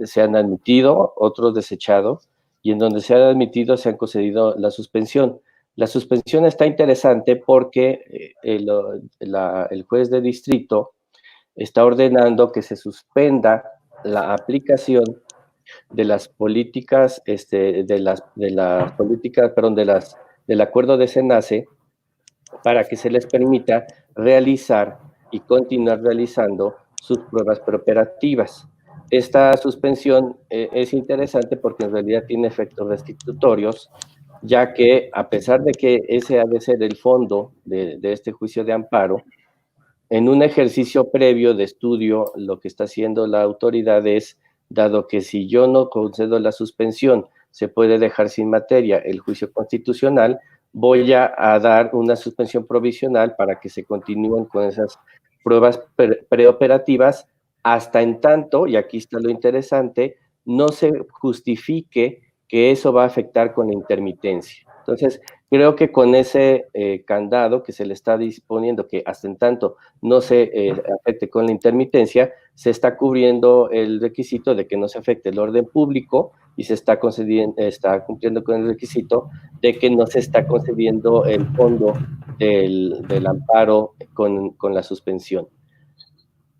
Speaker 4: se han admitido, otros desechado, y en donde se han admitido se han concedido la suspensión. La suspensión está interesante porque el juez de distrito está ordenando que se suspenda la aplicación de las políticas, del acuerdo de SENACE, para que se les permita realizar y continuar realizando sus pruebas preoperativas. Esta suspensión es interesante porque en realidad tiene efectos restitutorios, ya que a pesar de que ese ha de ser el fondo de este juicio de amparo, en un ejercicio previo de estudio, lo que está haciendo la autoridad es, dado que si yo no concedo la suspensión, se puede dejar sin materia el juicio constitucional, voy a dar una suspensión provisional para que se continúen con esas pruebas preoperativas hasta en tanto, y aquí está lo interesante, no se justifique que eso va a afectar con la intermitencia. Entonces, creo que con ese candado que se le está disponiendo, que hasta en tanto no se afecte con la intermitencia, se está cubriendo el requisito de que no se afecte el orden público y se está cumpliendo con el requisito de que no se está concediendo el fondo del amparo con la suspensión.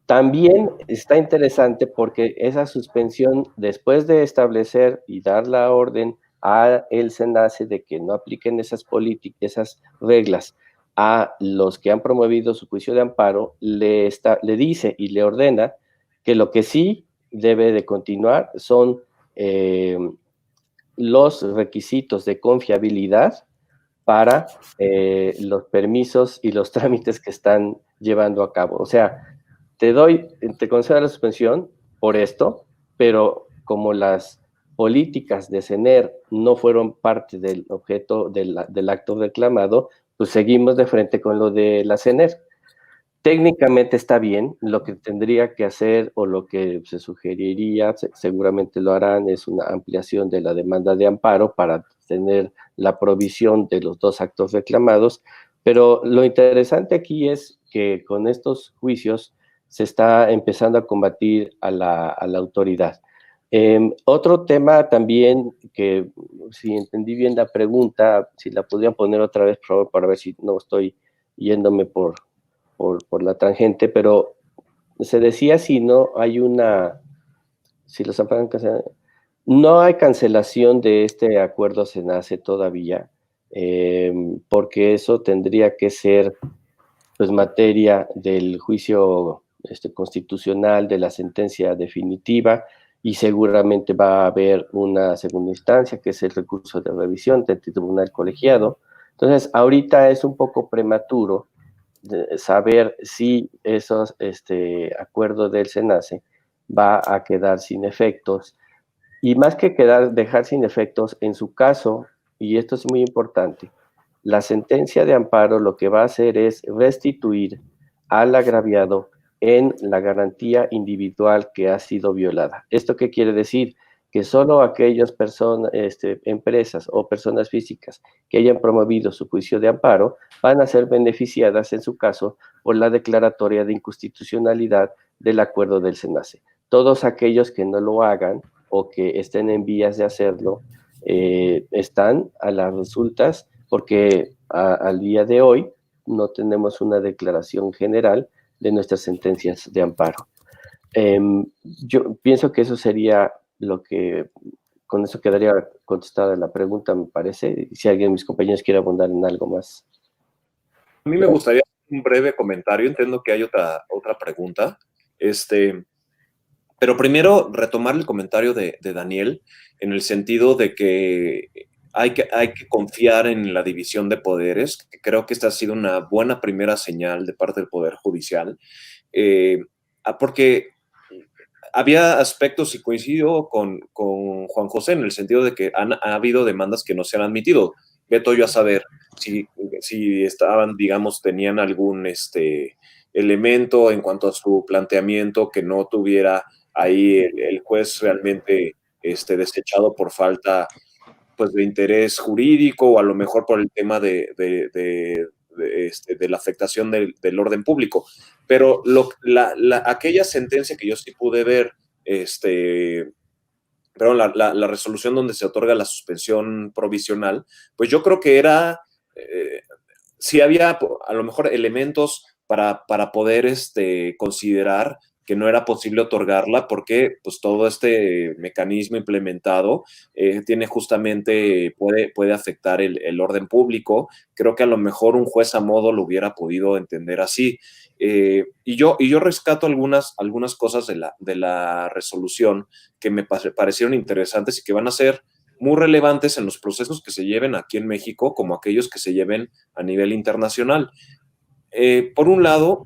Speaker 4: También está interesante porque esa suspensión, después de establecer y dar la orden a el SENACE de que no apliquen esas políticas, esas reglas a los que han promovido su juicio de amparo, le dice y le ordena que lo que sí debe de continuar son los requisitos de confiabilidad para los permisos y los trámites que están llevando a cabo. O sea, te concedo la suspensión por esto, pero como las políticas de CENER no fueron parte del objeto del acto reclamado, pues seguimos de frente con lo de la CENER. Técnicamente está bien, lo que tendría que hacer o lo que se sugeriría, seguramente lo harán, es una ampliación de la demanda de amparo para tener la provisión de los dos actos reclamados, pero lo interesante aquí es que con estos juicios se está empezando a combatir a la autoridad. Otro tema también que, si entendí bien la pregunta, si la podrían poner otra vez, por favor, para ver si no estoy yéndome por la tangente, pero se decía si no hay si los amparan, no hay cancelación de este acuerdo SENACE todavía, porque eso tendría que ser pues materia del juicio constitucional, de la sentencia definitiva, y seguramente va a haber una segunda instancia, que es el recurso de revisión del tribunal colegiado. Entonces, ahorita es un poco prematuro de saber si esos acuerdos del SENACE va a quedar sin efectos, y más que dejar sin efectos, en su caso, y esto es muy importante, la sentencia de amparo lo que va a hacer es restituir al agraviado en la garantía individual que ha sido violada. ¿Esto qué quiere decir? Que solo aquellas personas, empresas o personas físicas que hayan promovido su juicio de amparo van a ser beneficiadas, en su caso, por la declaratoria de inconstitucionalidad del acuerdo del SENACE. Todos aquellos que no lo hagan o que estén en vías de hacerlo, están a las resultas, porque al día de hoy no tenemos una declaración general de nuestras sentencias de amparo. Yo pienso que eso sería lo que, con eso quedaría contestada la pregunta, me parece. Si alguien de mis compañeros quiere abundar en algo más.
Speaker 5: A mí me gustaría un breve comentario, entiendo que hay otra pregunta, pero primero retomar el comentario de Daniel en el sentido de que hay que confiar en la división de poderes, que creo que esta ha sido una buena primera señal de parte del Poder Judicial, porque había aspectos, y coincido con Juan José, en el sentido de que ha habido demandas que no se han admitido. Veto yo a saber si estaban, digamos, tenían algún elemento en cuanto a su planteamiento que no tuviera ahí el juez realmente desechado por falta pues de interés jurídico, o a lo mejor por el tema de la afectación del orden público. Pero aquella sentencia que yo sí pude ver, la resolución donde se otorga la suspensión provisional, pues yo creo que era, sí había a lo mejor elementos para poder considerar que no era posible otorgarla porque pues todo este mecanismo implementado tiene justamente, puede afectar el orden público. Creo que a lo mejor un juez a modo lo hubiera podido entender así. Y yo rescato algunas cosas de la resolución que me parecieron interesantes y que van a ser muy relevantes en los procesos que se lleven aquí en México como aquellos que se lleven a nivel internacional. Por un lado,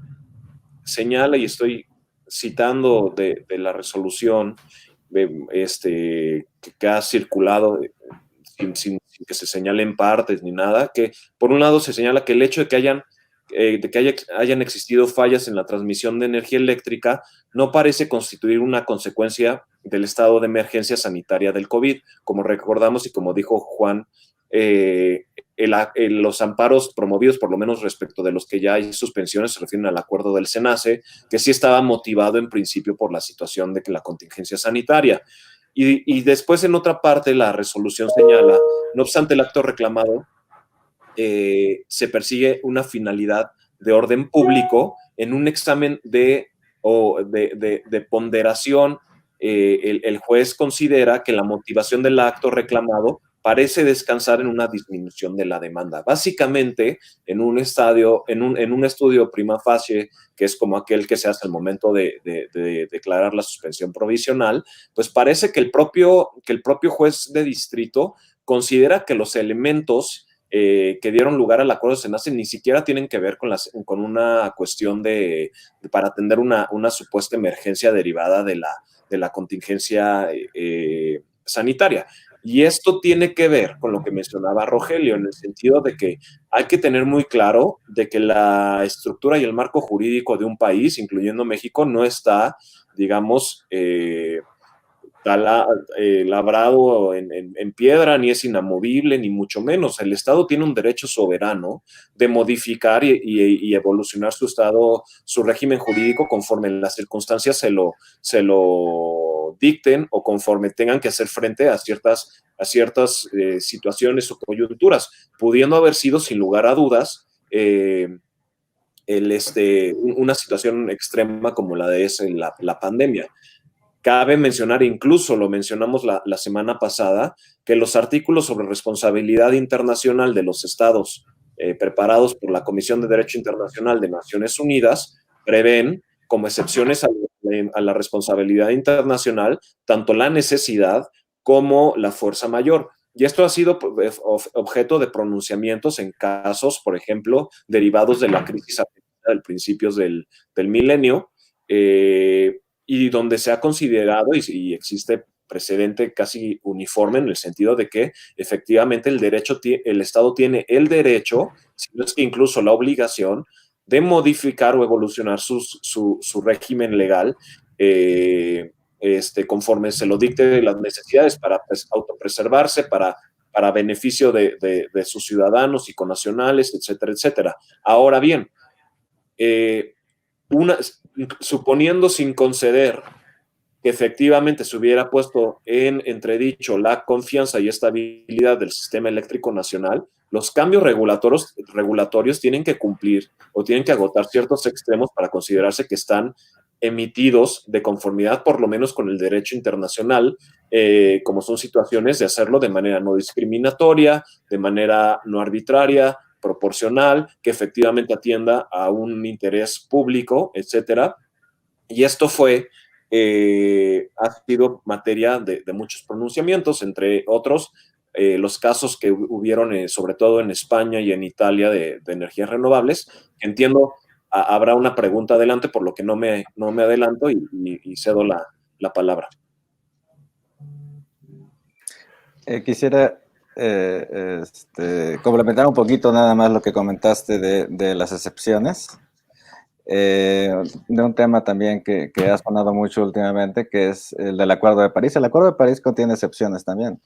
Speaker 5: señala, y estoy citando de la resolución que ha circulado sin que se señalen partes ni nada, que por un lado se señala que el hecho de que hayan existido fallas en la transmisión de energía eléctrica no parece constituir una consecuencia del estado de emergencia sanitaria del COVID. Como recordamos y como dijo Juan, los amparos promovidos, por lo menos respecto de los que ya hay suspensiones, se refieren al acuerdo del SENACE, que sí estaba motivado en principio por la situación de que la contingencia sanitaria. Y después, en otra parte, la resolución señala, no obstante el acto reclamado, se persigue una finalidad de orden público en un examen de ponderación. El juez considera que la motivación del acto reclamado parece descansar en una disminución de la demanda. Básicamente, en un estudio prima facie, que es como aquel que se hace al momento de declarar la suspensión provisional, pues parece que el propio juez de distrito considera que los elementos que dieron lugar al acuerdo de SENACE ni siquiera tienen que ver con una cuestión para atender una supuesta emergencia derivada de la contingencia sanitaria. Y esto tiene que ver con lo que mencionaba Rogelio, en el sentido de que hay que tener muy claro de que la estructura y el marco jurídico de un país, incluyendo México, no está, digamos, labrado en piedra, ni es inamovible, ni mucho menos. El Estado tiene un derecho soberano de modificar y evolucionar su régimen jurídico conforme las circunstancias se lo dicten o conforme tengan que hacer frente a ciertas situaciones o coyunturas, pudiendo haber sido, sin lugar a dudas, una situación extrema como la de la pandemia. Cabe mencionar, incluso lo mencionamos la semana pasada, que los artículos sobre responsabilidad internacional de los estados preparados por la Comisión de Derecho Internacional de Naciones Unidas prevén, como excepciones a la responsabilidad internacional, tanto la necesidad como la fuerza mayor. Y esto ha sido objeto de pronunciamientos en casos, por ejemplo, derivados de la crisis de principios del milenio, y donde se ha considerado y existe precedente casi uniforme en el sentido de que efectivamente el Estado tiene el derecho, si no es que incluso la obligación, de modificar o evolucionar su régimen legal conforme se lo dicte las necesidades para autopreservarse, para beneficio de sus ciudadanos y connacionales, etcétera, etcétera. Ahora bien, suponiendo sin conceder que efectivamente se hubiera puesto en entredicho la confianza y estabilidad del sistema eléctrico nacional, los cambios regulatorios tienen que cumplir o tienen que agotar ciertos extremos para considerarse que están emitidos de conformidad por lo menos con el derecho internacional, como son situaciones de hacerlo de manera no discriminatoria, de manera no arbitraria, proporcional, que efectivamente atienda a un interés público, etcétera. Y esto ha sido materia de muchos pronunciamientos, entre otros los casos que hubieron sobre todo en España y en Italia de energías renovables. Entiendo, habrá una pregunta adelante, por lo que no me adelanto y cedo la palabra.
Speaker 2: Quisiera complementar un poquito nada más lo que comentaste de las excepciones. De un tema también que ha sonado mucho últimamente, que es el del Acuerdo de París. El Acuerdo de París contiene excepciones también.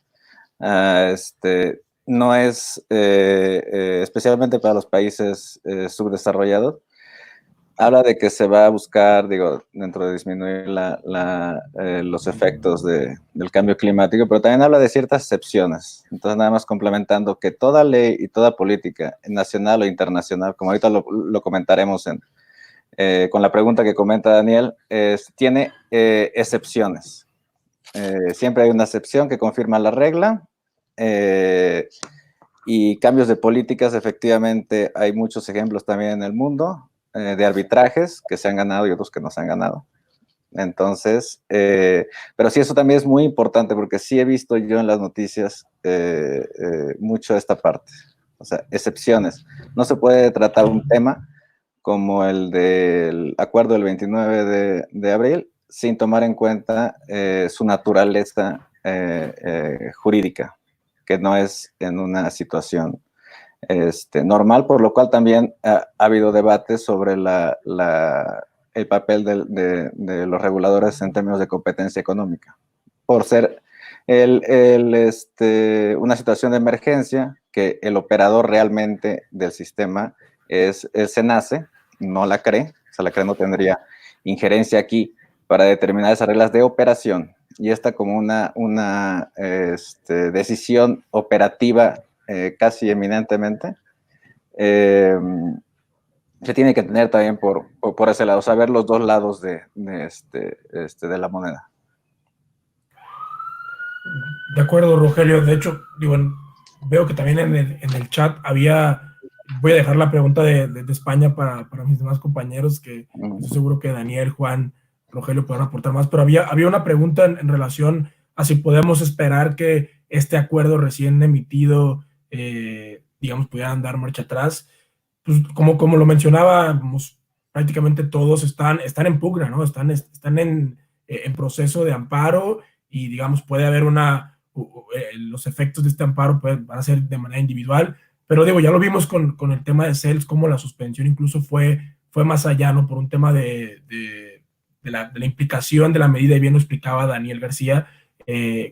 Speaker 2: No es especialmente para los países subdesarrollados. Habla de que se va a buscar, dentro de disminuir los efectos del cambio climático, pero también habla de ciertas excepciones. Entonces, nada más complementando que toda ley y toda política nacional o internacional, como ahorita lo comentaremos con la pregunta que comenta Daniel, tiene excepciones. Siempre hay una excepción que confirma la regla, y cambios de políticas, efectivamente, hay muchos ejemplos también en el mundo, de arbitrajes que se han ganado y otros que no se han ganado. Entonces, pero sí, eso también es muy importante, porque sí he visto yo en las noticias mucho esta parte, o sea, excepciones. No se puede tratar un tema como el del acuerdo del 29 de abril sin tomar en cuenta su naturaleza jurídica, que no es en una situación normal, por lo cual también ha habido debates sobre el papel de los reguladores en términos de competencia económica, por ser una situación de emergencia que el operador realmente del sistema es el SENACE, no la CRE. O sea, la CRE no tendría injerencia aquí para determinar esas reglas de operación, y esta como una decisión operativa casi eminentemente, se tiene que tener también por ese lado, saber los dos lados de la moneda.
Speaker 3: De acuerdo, Rogelio. De hecho, veo que también en el chat voy a dejar la pregunta de España para mis demás compañeros, que estoy seguro que Daniel, Juan, Rogelio podrán aportar más, pero había una pregunta en relación a si podemos esperar que este acuerdo recién emitido, pudiera dar marcha atrás. Pues como lo mencionábamos, prácticamente todos están en pugna, ¿no? Están en proceso de amparo, y puede haber los efectos de este amparo van a ser de manera individual, pero ya lo vimos con el tema de CELS, como la suspensión incluso fue más allá, ¿no? Por un tema de la implicación de la medida, y bien lo explicaba Daniel García,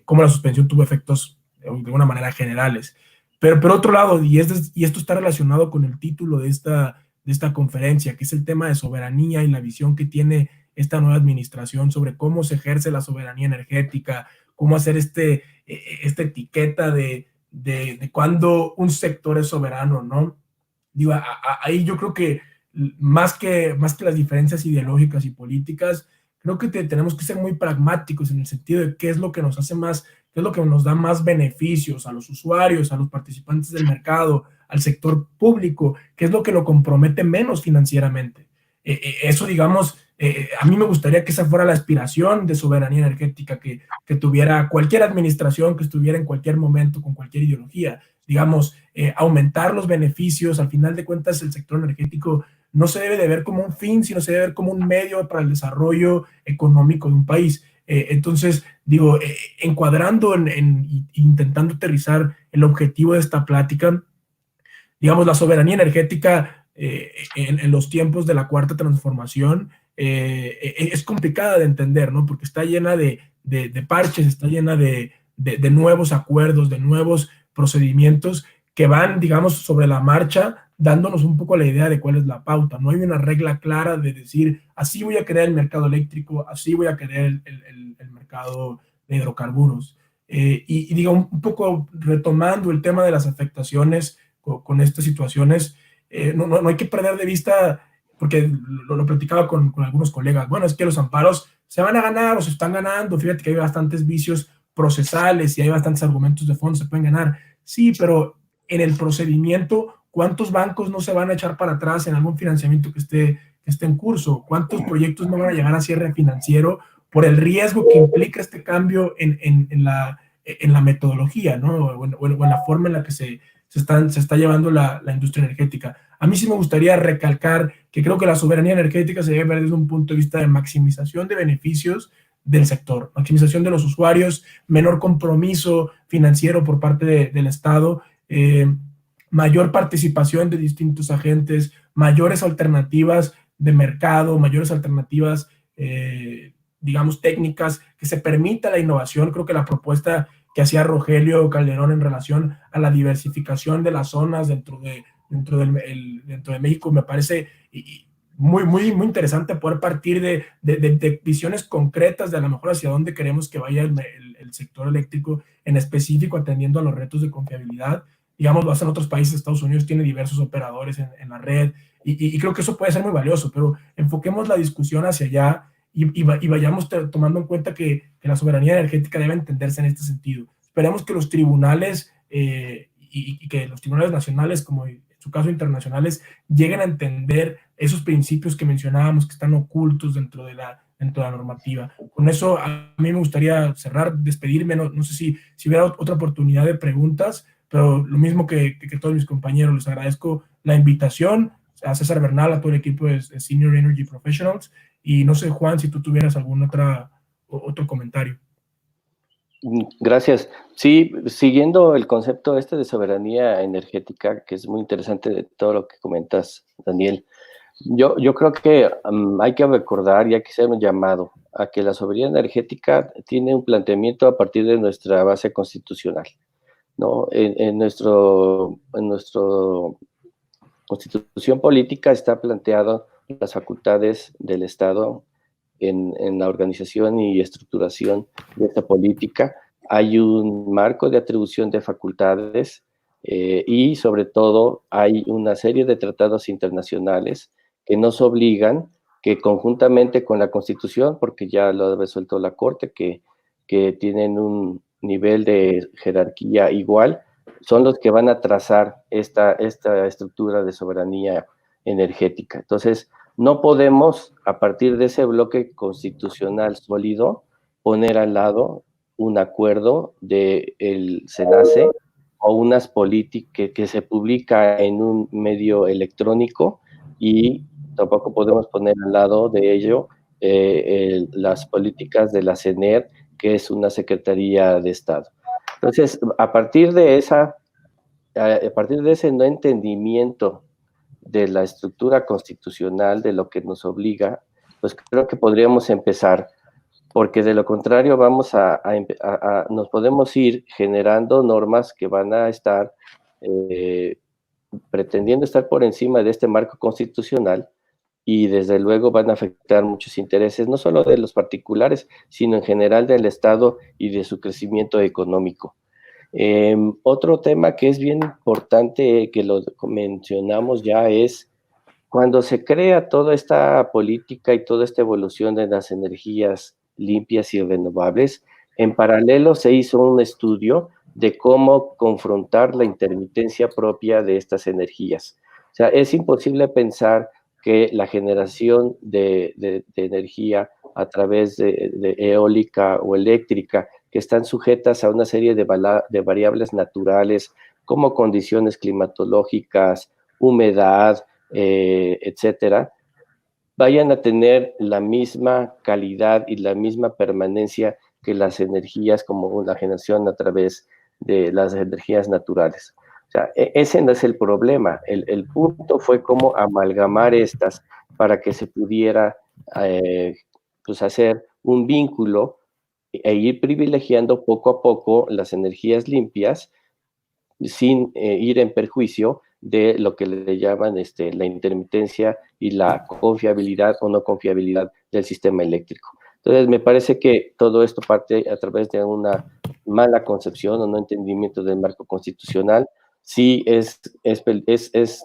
Speaker 3: cómo la suspensión tuvo efectos de alguna manera generales. Pero por otro lado, y esto está relacionado con el título de esta conferencia, que es el tema de soberanía y la visión que tiene esta nueva administración sobre cómo se ejerce la soberanía energética, cómo hacer esta etiqueta de cuándo un sector es soberano, ¿no? Ahí yo creo que más que las diferencias ideológicas y políticas, creo que tenemos que ser muy pragmáticos en el sentido de qué es lo que nos hace más, qué es lo que nos da más beneficios a los usuarios, a los participantes del mercado, al sector público, qué es lo que lo compromete menos financieramente. Eso, a mí me gustaría que esa fuera la aspiración de soberanía energética que tuviera cualquier administración que estuviera en cualquier momento con cualquier ideología. Aumentar los beneficios. Al final de cuentas, el sector energético no se debe de ver como un fin, sino se debe ver como un medio para el desarrollo económico de un país. Entonces, encuadrando intentando aterrizar el objetivo de esta plática, la soberanía energética en los tiempos de la cuarta transformación es complicada de entender, ¿no? Porque está llena de parches, está llena de nuevos acuerdos, de nuevos procedimientos que van, sobre la marcha dándonos un poco la idea de cuál es la pauta. No hay una regla clara de decir, así voy a crear el mercado eléctrico, así voy a crear el mercado de hidrocarburos. Y digo, un poco retomando el tema de las afectaciones con estas situaciones, no hay que perder de vista, porque lo platicaba con algunos colegas, bueno, es que los amparos se van a ganar o se están ganando, fíjate que hay bastantes vicios procesales y hay bastantes argumentos de fondo, se pueden ganar, sí, pero en el procedimiento, ¿cuántos bancos no se van a echar para atrás en algún financiamiento que esté en curso? ¿Cuántos proyectos no van a llegar a cierre financiero por el riesgo que implica este cambio en la metodología, ¿no? O en la forma en la que se está llevando la industria energética? A mí sí me gustaría recalcar que creo que la soberanía energética se debe ver desde un punto de vista de maximización de beneficios del sector, maximización de los usuarios, menor compromiso financiero por parte del Estado, mayor participación de distintos agentes, mayores alternativas de mercado, mayores alternativas, digamos, técnicas, que se permita la innovación. Creo que la propuesta que hacía Rogelio Calderón en relación a la diversificación de las zonas dentro de México me parece muy interesante, poder partir de visiones concretas de a lo mejor hacia dónde queremos que vaya el sector eléctrico en específico, atendiendo a los retos de confiabilidad. Digamos, lo hacen otros países. Estados Unidos tiene diversos operadores en la red y creo que eso puede ser muy valioso, pero enfoquemos la discusión hacia allá y vayamos tomando en cuenta que la soberanía energética debe entenderse en este sentido. Esperemos que los tribunales y que los tribunales nacionales, como en su caso internacionales, lleguen a entender esos principios que mencionábamos que están ocultos dentro de la normativa. Con eso, a mí me gustaría cerrar, despedirme. No sé si hubiera otra oportunidad de preguntas, pero lo mismo que todos mis compañeros, les agradezco la invitación, a César Bernal, a todo el equipo de Senior Energy Professionals, y no sé, Juan, si tú tuvieras algún otro comentario.
Speaker 4: Gracias. Sí, siguiendo el concepto de soberanía energética, que es muy interesante de todo lo que comentas, Daniel, yo creo que hay que recordar y hay que hacer un llamado a que la soberanía energética tiene un planteamiento a partir de nuestra base constitucional, ¿no? En nuestra constitución política está planteado las facultades del Estado en la organización y estructuración de esta política. Hay un marco de atribución de facultades y sobre todo hay una serie de tratados internacionales que nos obligan que conjuntamente con la Constitución, porque ya lo ha resuelto la Corte, que tienen un nivel de jerarquía igual, son los que van a trazar esta estructura de soberanía energética. Entonces, no podemos, a partir de ese bloque constitucional sólido, poner al lado un acuerdo del SENACE o unas políticas que se publica en un medio electrónico, y tampoco podemos poner al lado de ello las políticas de la CENER, que es una Secretaría de Estado. Entonces, a partir de ese no entendimiento de la estructura constitucional, de lo que nos obliga, pues creo que podríamos empezar, porque de lo contrario nos podemos ir generando normas que van a estar pretendiendo estar por encima de este marco constitucional, y desde luego van a afectar muchos intereses, no solo de los particulares, sino en general del Estado y de su crecimiento económico. Otro tema que es bien importante, que lo mencionamos ya, es cuando se crea toda esta política y toda esta evolución de las energías limpias y renovables, en paralelo se hizo un estudio de cómo confrontar la intermitencia propia de estas energías. O sea, es imposible pensar que la generación de energía a través de eólica o eléctrica, que están sujetas a una serie de variables naturales como condiciones climatológicas, humedad, etcétera, vayan a tener la misma calidad y la misma permanencia que las energías como la generación a través de las energías naturales. O sea, ese no es el problema. El punto fue cómo amalgamar estas para que se pudiera pues hacer un vínculo e ir privilegiando poco a poco las energías limpias sin ir en perjuicio de lo que le llaman la intermitencia y la confiabilidad o no confiabilidad del sistema eléctrico. Entonces, me parece que todo esto parte a través de una mala concepción o no entendimiento del marco constitucional. Sí, es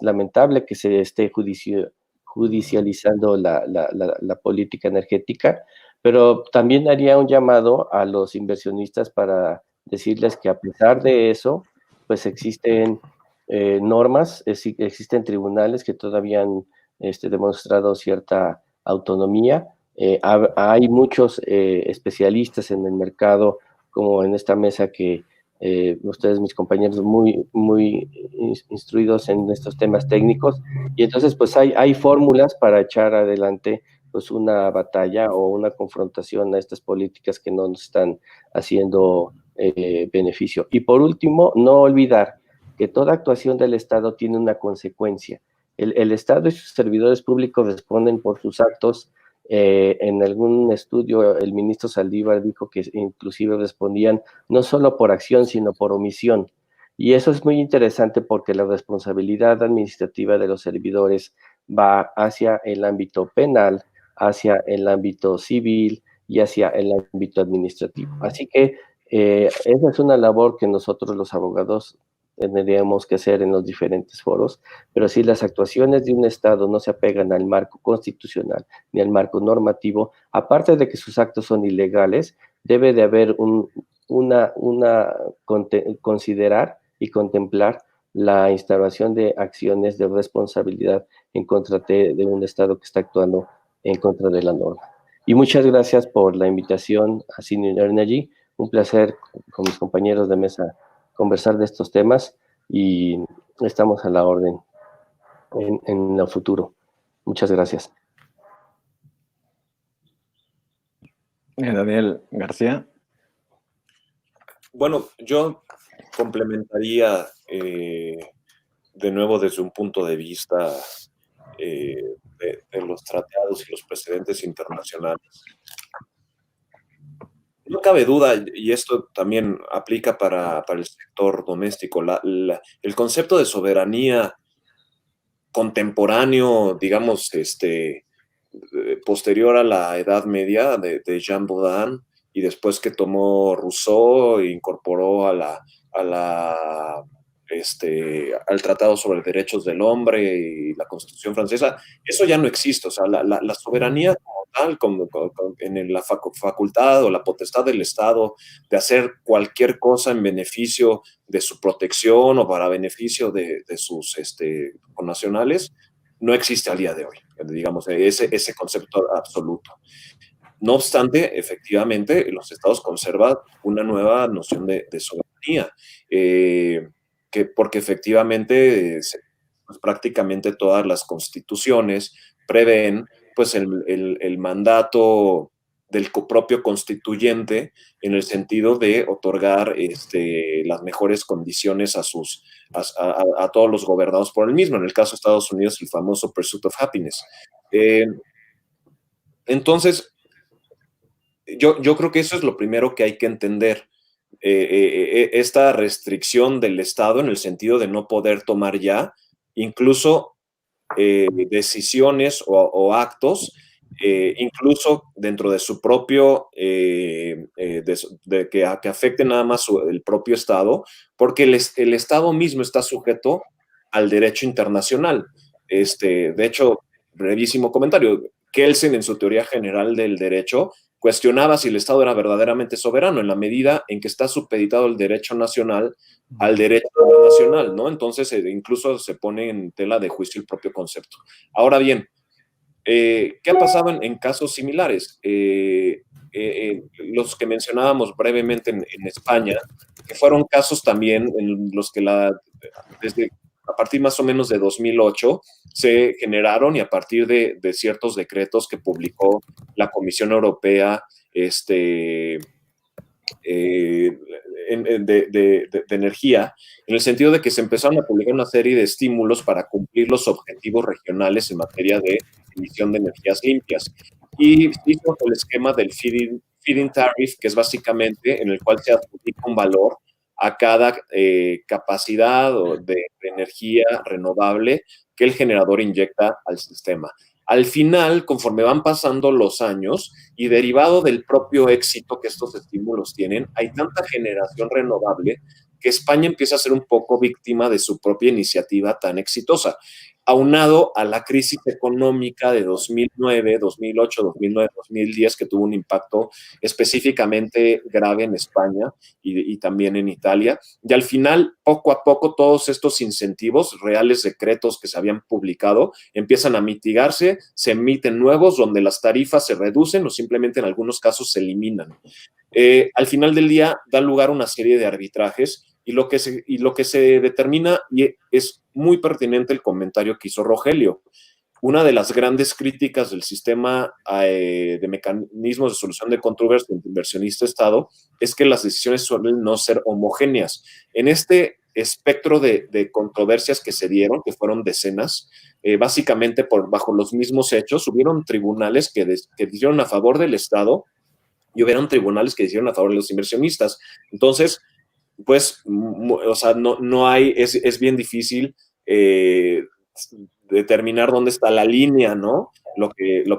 Speaker 4: lamentable que se esté judicializando la política energética, pero también haría un llamado a los inversionistas para decirles que a pesar de eso, pues existen normas, existen tribunales que todavía han demostrado cierta autonomía. Hay muchos especialistas en el mercado, como en esta mesa que ustedes, mis compañeros, muy instruidos en estos temas técnicos, y entonces pues hay fórmulas para echar adelante pues una batalla o una confrontación a estas políticas que no nos están haciendo beneficio. Y por último, no olvidar que toda actuación del Estado tiene una consecuencia. El Estado y sus servidores públicos responden por sus actos. En algún estudio el ministro Saldívar dijo que inclusive respondían no solo por acción, sino por omisión. Y eso es muy interesante porque la responsabilidad administrativa de los servidores va hacia el ámbito penal, hacia el ámbito civil y hacia el ámbito administrativo. Así que esa es una labor que nosotros los abogados tendríamos que hacer en los diferentes foros, pero si las actuaciones de un Estado no se apegan al marco constitucional ni al marco normativo, aparte de que sus actos son ilegales, debe de haber considerar y contemplar la instauración de acciones de responsabilidad en contra de un Estado que está actuando en contra de la norma. Y muchas gracias por la invitación a Senior Energy. Un placer con mis compañeros de mesa conversar de estos temas y estamos a la orden en el futuro. Muchas gracias.
Speaker 2: Daniel García.
Speaker 5: Bueno, yo complementaría de nuevo desde un punto de vista de los tratados y los precedentes internacionales. No cabe duda, y esto también aplica para el sector doméstico, el concepto de soberanía contemporáneo, digamos, posterior a la Edad Media de Jean Baudin, y después que tomó Rousseau e incorporó al Tratado sobre Derechos del Hombre y la Constitución francesa, eso ya no existe. O sea, la soberanía como tal, en la facultad o la potestad del Estado de hacer cualquier cosa en beneficio de su protección o para beneficio de sus connacionales, no existe al día de hoy, digamos, ese concepto absoluto. No obstante, efectivamente, los estados conservan una nueva noción de soberanía, porque efectivamente pues, prácticamente todas las constituciones prevén pues, el mandato del propio constituyente en el sentido de otorgar las mejores condiciones a todos los gobernados por el mismo. En el caso de Estados Unidos, el famoso Pursuit of Happiness. Entonces, yo creo que eso es lo primero que hay que entender. Esta restricción del Estado en el sentido de no poder tomar ya incluso decisiones o actos, incluso dentro de su propio, que afecte nada más el propio Estado, porque el Estado mismo está sujeto al derecho internacional. De hecho, brevísimo comentario, Kelsen en su teoría general del derecho cuestionaba si el Estado era verdaderamente soberano en la medida en que está supeditado el derecho nacional al derecho nacional, ¿no? Entonces, incluso se pone en tela de juicio el propio concepto. Ahora bien, ¿qué ha pasado en casos similares? Los que mencionábamos brevemente en España, que fueron casos también en los que desde a partir más o menos de 2008 se generaron, y a partir de ciertos decretos que publicó la Comisión Europea de energía, en el sentido de que se empezaron a publicar una serie de estímulos para cumplir los objetivos regionales en materia de emisión de energías limpias. Y hizo el esquema del feed-in tariff, que es básicamente en el cual se adjudica un valor a cada capacidad de energía renovable que el generador inyecta al sistema. Al final, conforme van pasando los años y derivado del propio éxito que estos estímulos tienen, hay tanta generación renovable que España empieza a ser un poco víctima de su propia iniciativa tan exitosa, aunado a la crisis económica de 2009, 2008, 2009, 2010, que tuvo un impacto específicamente grave en España y también en Italia. Y al final, poco a poco, todos estos incentivos, reales decretos que se habían publicado, empiezan a mitigarse, se emiten nuevos donde las tarifas se reducen o simplemente en algunos casos se eliminan. Al final del día da lugar a una serie de arbitrajes y lo que se determina, y es muy pertinente el comentario que hizo Rogelio. Una de las grandes críticas del sistema de mecanismos de solución de controversia entre inversionista-Estado es que las decisiones suelen no ser homogéneas. En este espectro de controversias que se dieron, que fueron decenas, básicamente bajo los mismos hechos, hubieron tribunales que dijeron a favor del Estado y hubieron tribunales que hicieron a favor de los inversionistas. Entonces, pues, o sea, no hay, es bien difícil determinar dónde está la línea, ¿no? Lo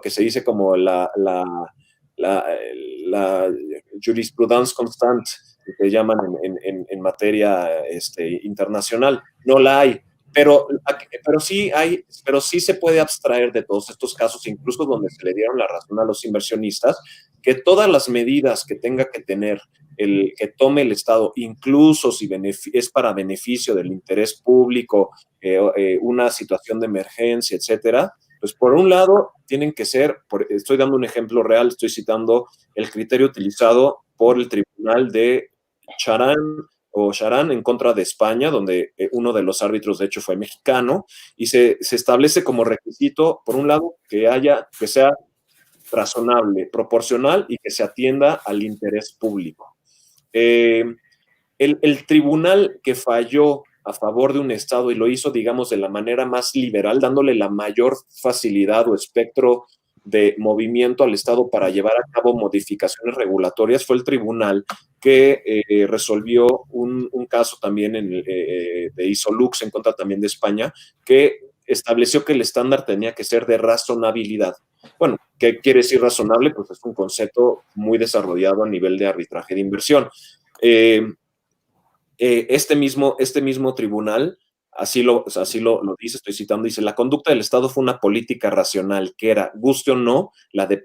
Speaker 5: que se dice como la jurisprudence constante, que llaman en materia internacional. No la hay. Pero sí se puede abstraer de todos estos casos, incluso donde se le dieron la razón a los inversionistas, que todas las medidas que tenga que tener que tome el Estado, incluso si es para beneficio del interés público, una situación de emergencia, etcétera, pues por un lado tienen que ser, estoy dando un ejemplo real, estoy citando el criterio utilizado por el Tribunal de Charán en contra de España, donde uno de los árbitros de hecho fue mexicano, y se establece como requisito, por un lado, que sea razonable, proporcional y que se atienda al interés público. El tribunal que falló a favor de un Estado y lo hizo, digamos, de la manera más liberal, dándole la mayor facilidad o espectro de movimiento al Estado para llevar a cabo modificaciones regulatorias, fue el tribunal que resolvió un caso también de Isolux en contra también de España, que estableció que el estándar tenía que ser de razonabilidad. Bueno, ¿qué quiere decir razonable? Pues es un concepto muy desarrollado a nivel de arbitraje de inversión. Este mismo tribunal, así lo dice, estoy citando, dice, la conducta del Estado fue una política racional, que era, guste o no, la de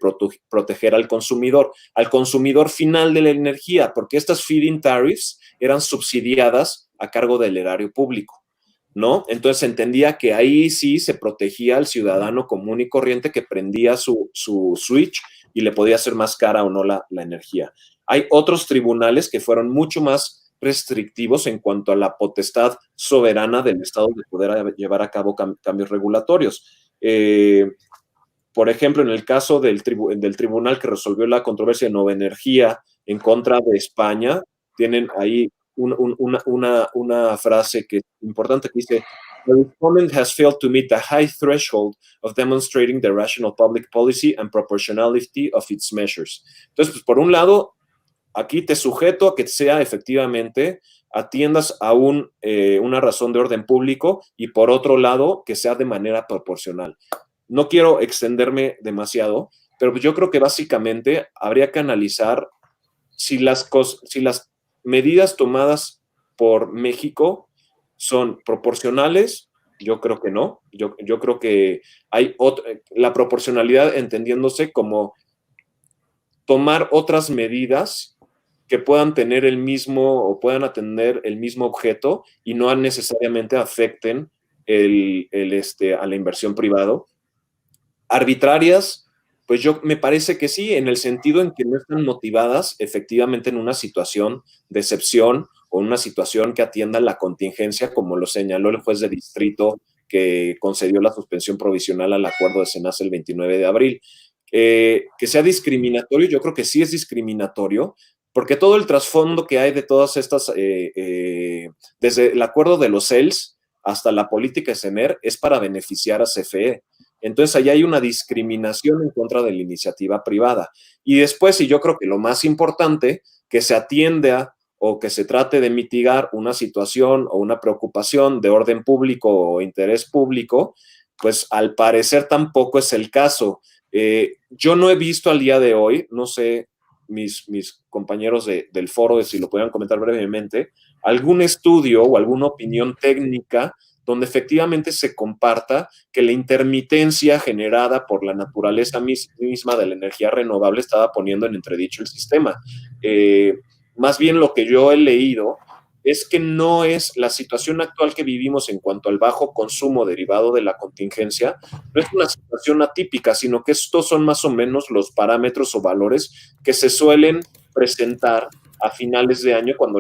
Speaker 5: proteger al consumidor final de la energía, porque estas feed-in tariffs eran subsidiadas a cargo del erario público, ¿no? Entonces se entendía que ahí sí se protegía al ciudadano común y corriente que prendía su switch y le podía hacer más cara o no la energía. Hay otros tribunales que fueron mucho más restrictivos en cuanto a la potestad soberana del Estado de poder llevar a cabo cambios regulatorios. Por ejemplo, en el caso del tribunal que resolvió la controversia de Nova Energía en contra de España, tienen ahí una frase que es importante que dice: "The respondent has failed to meet the high threshold of demonstrating the rational public policy and proportionality of its measures." Entonces, pues, por un lado, aquí te sujeto a que sea efectivamente, atiendas a una razón de orden público, y por otro lado, que sea de manera proporcional. No quiero extenderme demasiado, pero yo creo que básicamente habría que analizar si las medidas tomadas por México son proporcionales. Yo creo que no. Yo creo que hay la proporcionalidad entendiéndose como tomar otras medidas que puedan tener puedan atender el mismo objeto y no necesariamente afecten a la inversión privada. Arbitrarias, pues me parece que sí, en el sentido en que no están motivadas efectivamente en una situación de excepción o una situación que atienda la contingencia, como lo señaló el juez de distrito que concedió la suspensión provisional al acuerdo de SENACE el 29 de abril. Que sea discriminatorio, yo creo que sí es discriminatorio, porque todo el trasfondo que hay de todas estas, desde el acuerdo de los CELS hasta la política de CENER, es para beneficiar a CFE. Entonces, allá hay una discriminación en contra de la iniciativa privada. Y después, y yo creo que lo más importante, que se atienda o que se trate de mitigar una situación o una preocupación de orden público o interés público, pues al parecer tampoco es el caso. Yo no he visto al día de hoy, no sé, mis compañeros del foro, si lo pudieran comentar brevemente, algún estudio o alguna opinión técnica donde efectivamente se comparta que la intermitencia generada por la naturaleza misma de la energía renovable estaba poniendo en entredicho el sistema. Más bien lo que yo he leído es que no es la situación actual que vivimos en cuanto al bajo consumo derivado de la contingencia, no es una situación atípica, sino que estos son más o menos los parámetros o valores que se suelen presentar a finales de año cuando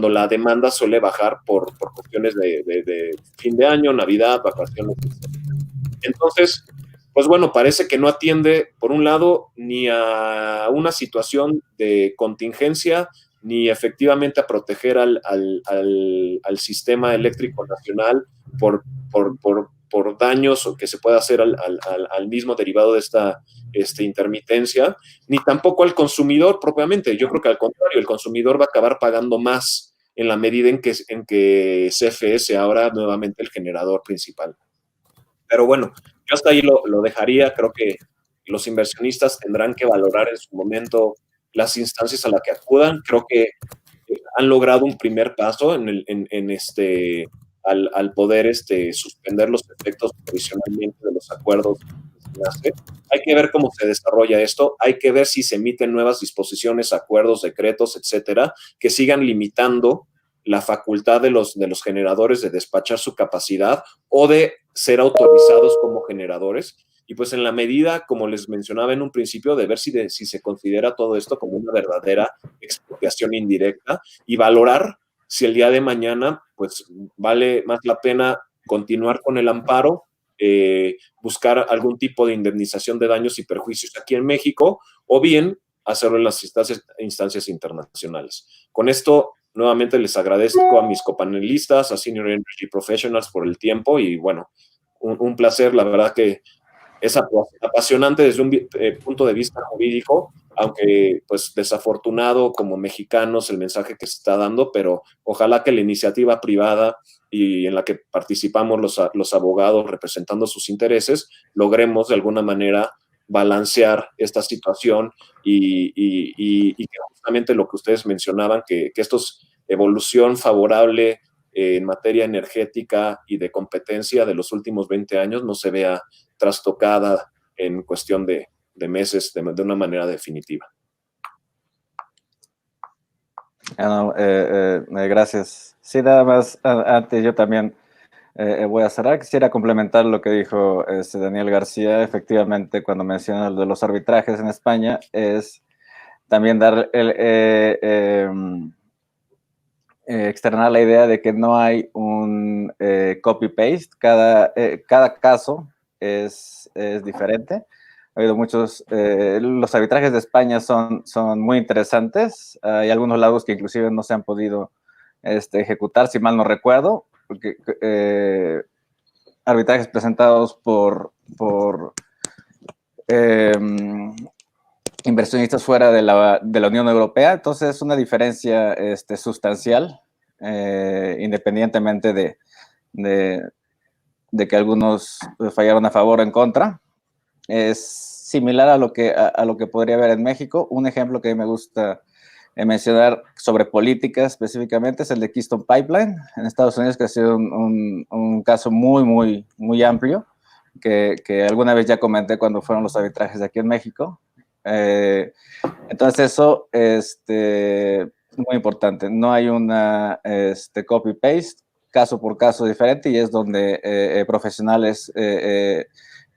Speaker 5: la demanda suele bajar por cuestiones de fin de año, Navidad, vacaciones, etc. Entonces, pues bueno, parece que no atiende, por un lado, ni a una situación de contingencia, ni efectivamente a proteger al sistema eléctrico nacional por daños que se pueda hacer al mismo derivado de esta intermitencia, ni tampoco al consumidor propiamente. Yo creo que al contrario, el consumidor va a acabar pagando más en la medida en que CFE sea ahora nuevamente el generador principal. Pero bueno, yo hasta ahí lo dejaría. Creo que los inversionistas tendrán que valorar en su momento las instancias a las que acudan. Creo que han logrado un primer paso al poder suspender los efectos provisionalmente de los acuerdos. Hay que ver cómo se desarrolla esto, hay que ver si se emiten nuevas disposiciones, acuerdos, decretos, etcétera, que sigan limitando la facultad de los generadores de despachar su capacidad o de ser autorizados como generadores. Y pues en la medida, como les mencionaba en un principio, de ver si se considera todo esto como una verdadera expropiación indirecta y valorar si el día de mañana pues vale más la pena continuar con el amparo, buscar algún tipo de indemnización de daños y perjuicios aquí en México, o bien hacerlo en las instancias internacionales. Con esto, nuevamente les agradezco a mis copanelistas, a Senior Energy Professionals por el tiempo y bueno, un placer, la verdad que es apasionante desde un punto de vista jurídico, aunque pues desafortunado como mexicanos el mensaje que se está dando, pero ojalá que la iniciativa privada y en la que participamos los abogados representando sus intereses, logremos de alguna manera balancear esta situación y que justamente lo que ustedes mencionaban, que esto es evolución favorable en materia energética y de competencia de los últimos 20 años no se vea trastocada en cuestión de meses de una manera definitiva.
Speaker 2: Gracias. Sí, nada más, antes yo también voy a cerrar. Quisiera complementar lo que dijo Daniel García. Efectivamente, cuando menciona lo de los arbitrajes en España, es también dar externar la idea de que no hay un copy-paste. Cada caso es diferente. Ha habido muchos, los arbitrajes de España son muy interesantes. Hay algunos laudos que inclusive no se han podido ejecutar, si mal no recuerdo, porque arbitrajes presentados por inversionistas fuera de la Unión Europea. Entonces es una diferencia sustancial, independientemente de que algunos fallaron a favor o en contra. Es similar a lo que podría haber en México. Un ejemplo que me gusta mencionar sobre política específicamente es el de Keystone Pipeline en Estados Unidos, que ha sido un caso muy amplio, que alguna vez ya comenté cuando fueron los arbitrajes aquí en México. Entonces eso es muy importante. No hay una copy-paste, caso por caso diferente, y es donde profesionales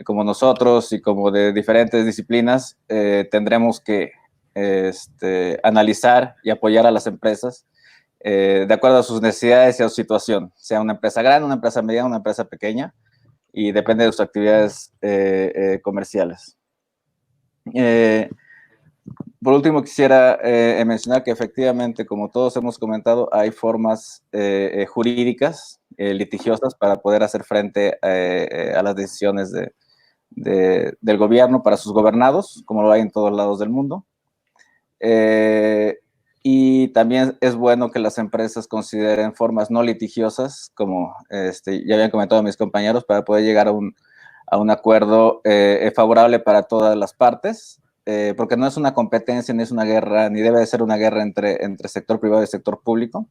Speaker 2: como nosotros y como de diferentes disciplinas tendremos que analizar y apoyar a las empresas de acuerdo a sus necesidades y a su situación, sea una empresa grande, una empresa mediana, una empresa pequeña, y depende de sus actividades comerciales. Por último, quisiera mencionar que efectivamente, como todos hemos comentado, hay formas jurídicas litigiosas para poder hacer frente a las decisiones del gobierno para sus gobernados, como lo hay en todos lados del mundo. Y también es bueno que las empresas consideren formas no litigiosas, como ya habían comentado mis compañeros, para poder llegar a un acuerdo favorable para todas las partes, porque no es una competencia, ni es una guerra, ni debe de ser una guerra entre sector privado y sector público,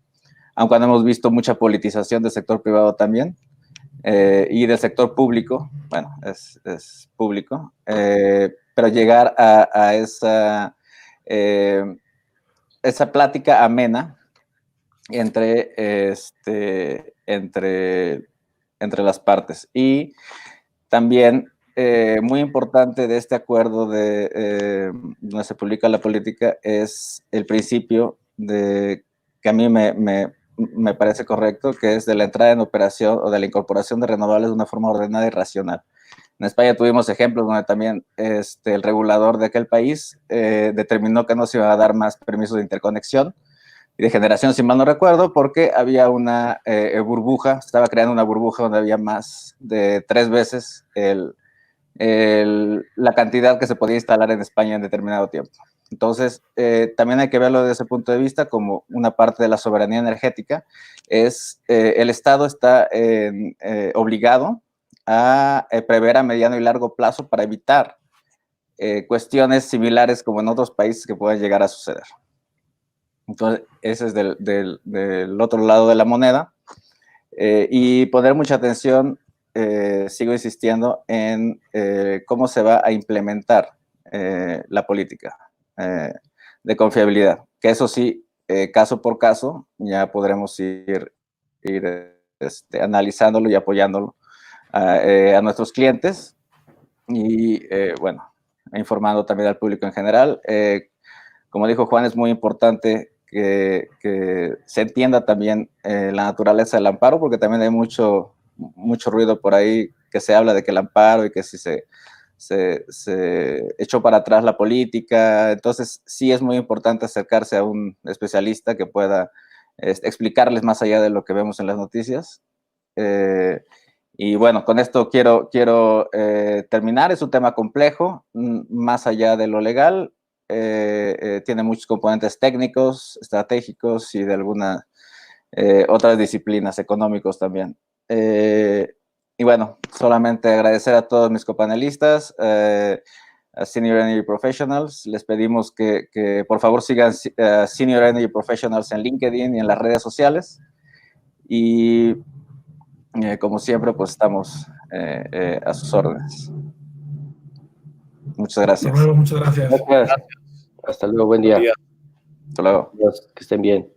Speaker 2: aunque hemos visto mucha politización del sector privado también, y del sector público, bueno, es público, pero llegar a esa plática amena entre las partes. Y también, muy importante de este acuerdo donde se publica la política es el principio que a mí me parece correcto, que es de la entrada en operación o de la incorporación de renovables de una forma ordenada y racional. En España tuvimos ejemplos donde también el regulador de aquel país determinó que no se iba a dar más permisos de interconexión y de generación, si mal no recuerdo, porque había una burbuja, estaba creando una burbuja donde había más de 3 veces la cantidad que se podía instalar en España en determinado tiempo. Entonces, también hay que verlo desde ese punto de vista como una parte de la soberanía energética. El Estado está obligado a prever a mediano y largo plazo para evitar cuestiones similares como en otros países que pueden llegar a suceder. Entonces, ese es del otro lado de la moneda. Y poner mucha atención, sigo insistiendo, en cómo se va a implementar la política de confiabilidad. Que eso sí, caso por caso, ya podremos ir analizándolo y apoyándolo a nuestros clientes y, bueno, informando también al público en general. Como dijo Juan, es muy importante que se entienda también la naturaleza del amparo, porque también hay mucho ruido por ahí que se habla de que el amparo y que si se echó para atrás la política. Entonces, sí es muy importante acercarse a un especialista que pueda explicarles más allá de lo que vemos en las noticias. Y bueno, con esto quiero terminar. Es un tema complejo, más allá de lo legal. Tiene muchos componentes técnicos, estratégicos y de algunas otras disciplinas, económicos también. Y bueno, solamente agradecer a todos mis copanelistas, a Senior Energy Professionals. Les pedimos que por favor sigan Senior Energy Professionals en LinkedIn y en las redes sociales. Y como siempre, pues estamos a sus órdenes. Muchas gracias.
Speaker 3: Hasta luego, muchas gracias.
Speaker 4: Gracias. Hasta luego, buen día.
Speaker 5: Buen día.
Speaker 2: Hasta luego.
Speaker 4: Adiós, que estén bien.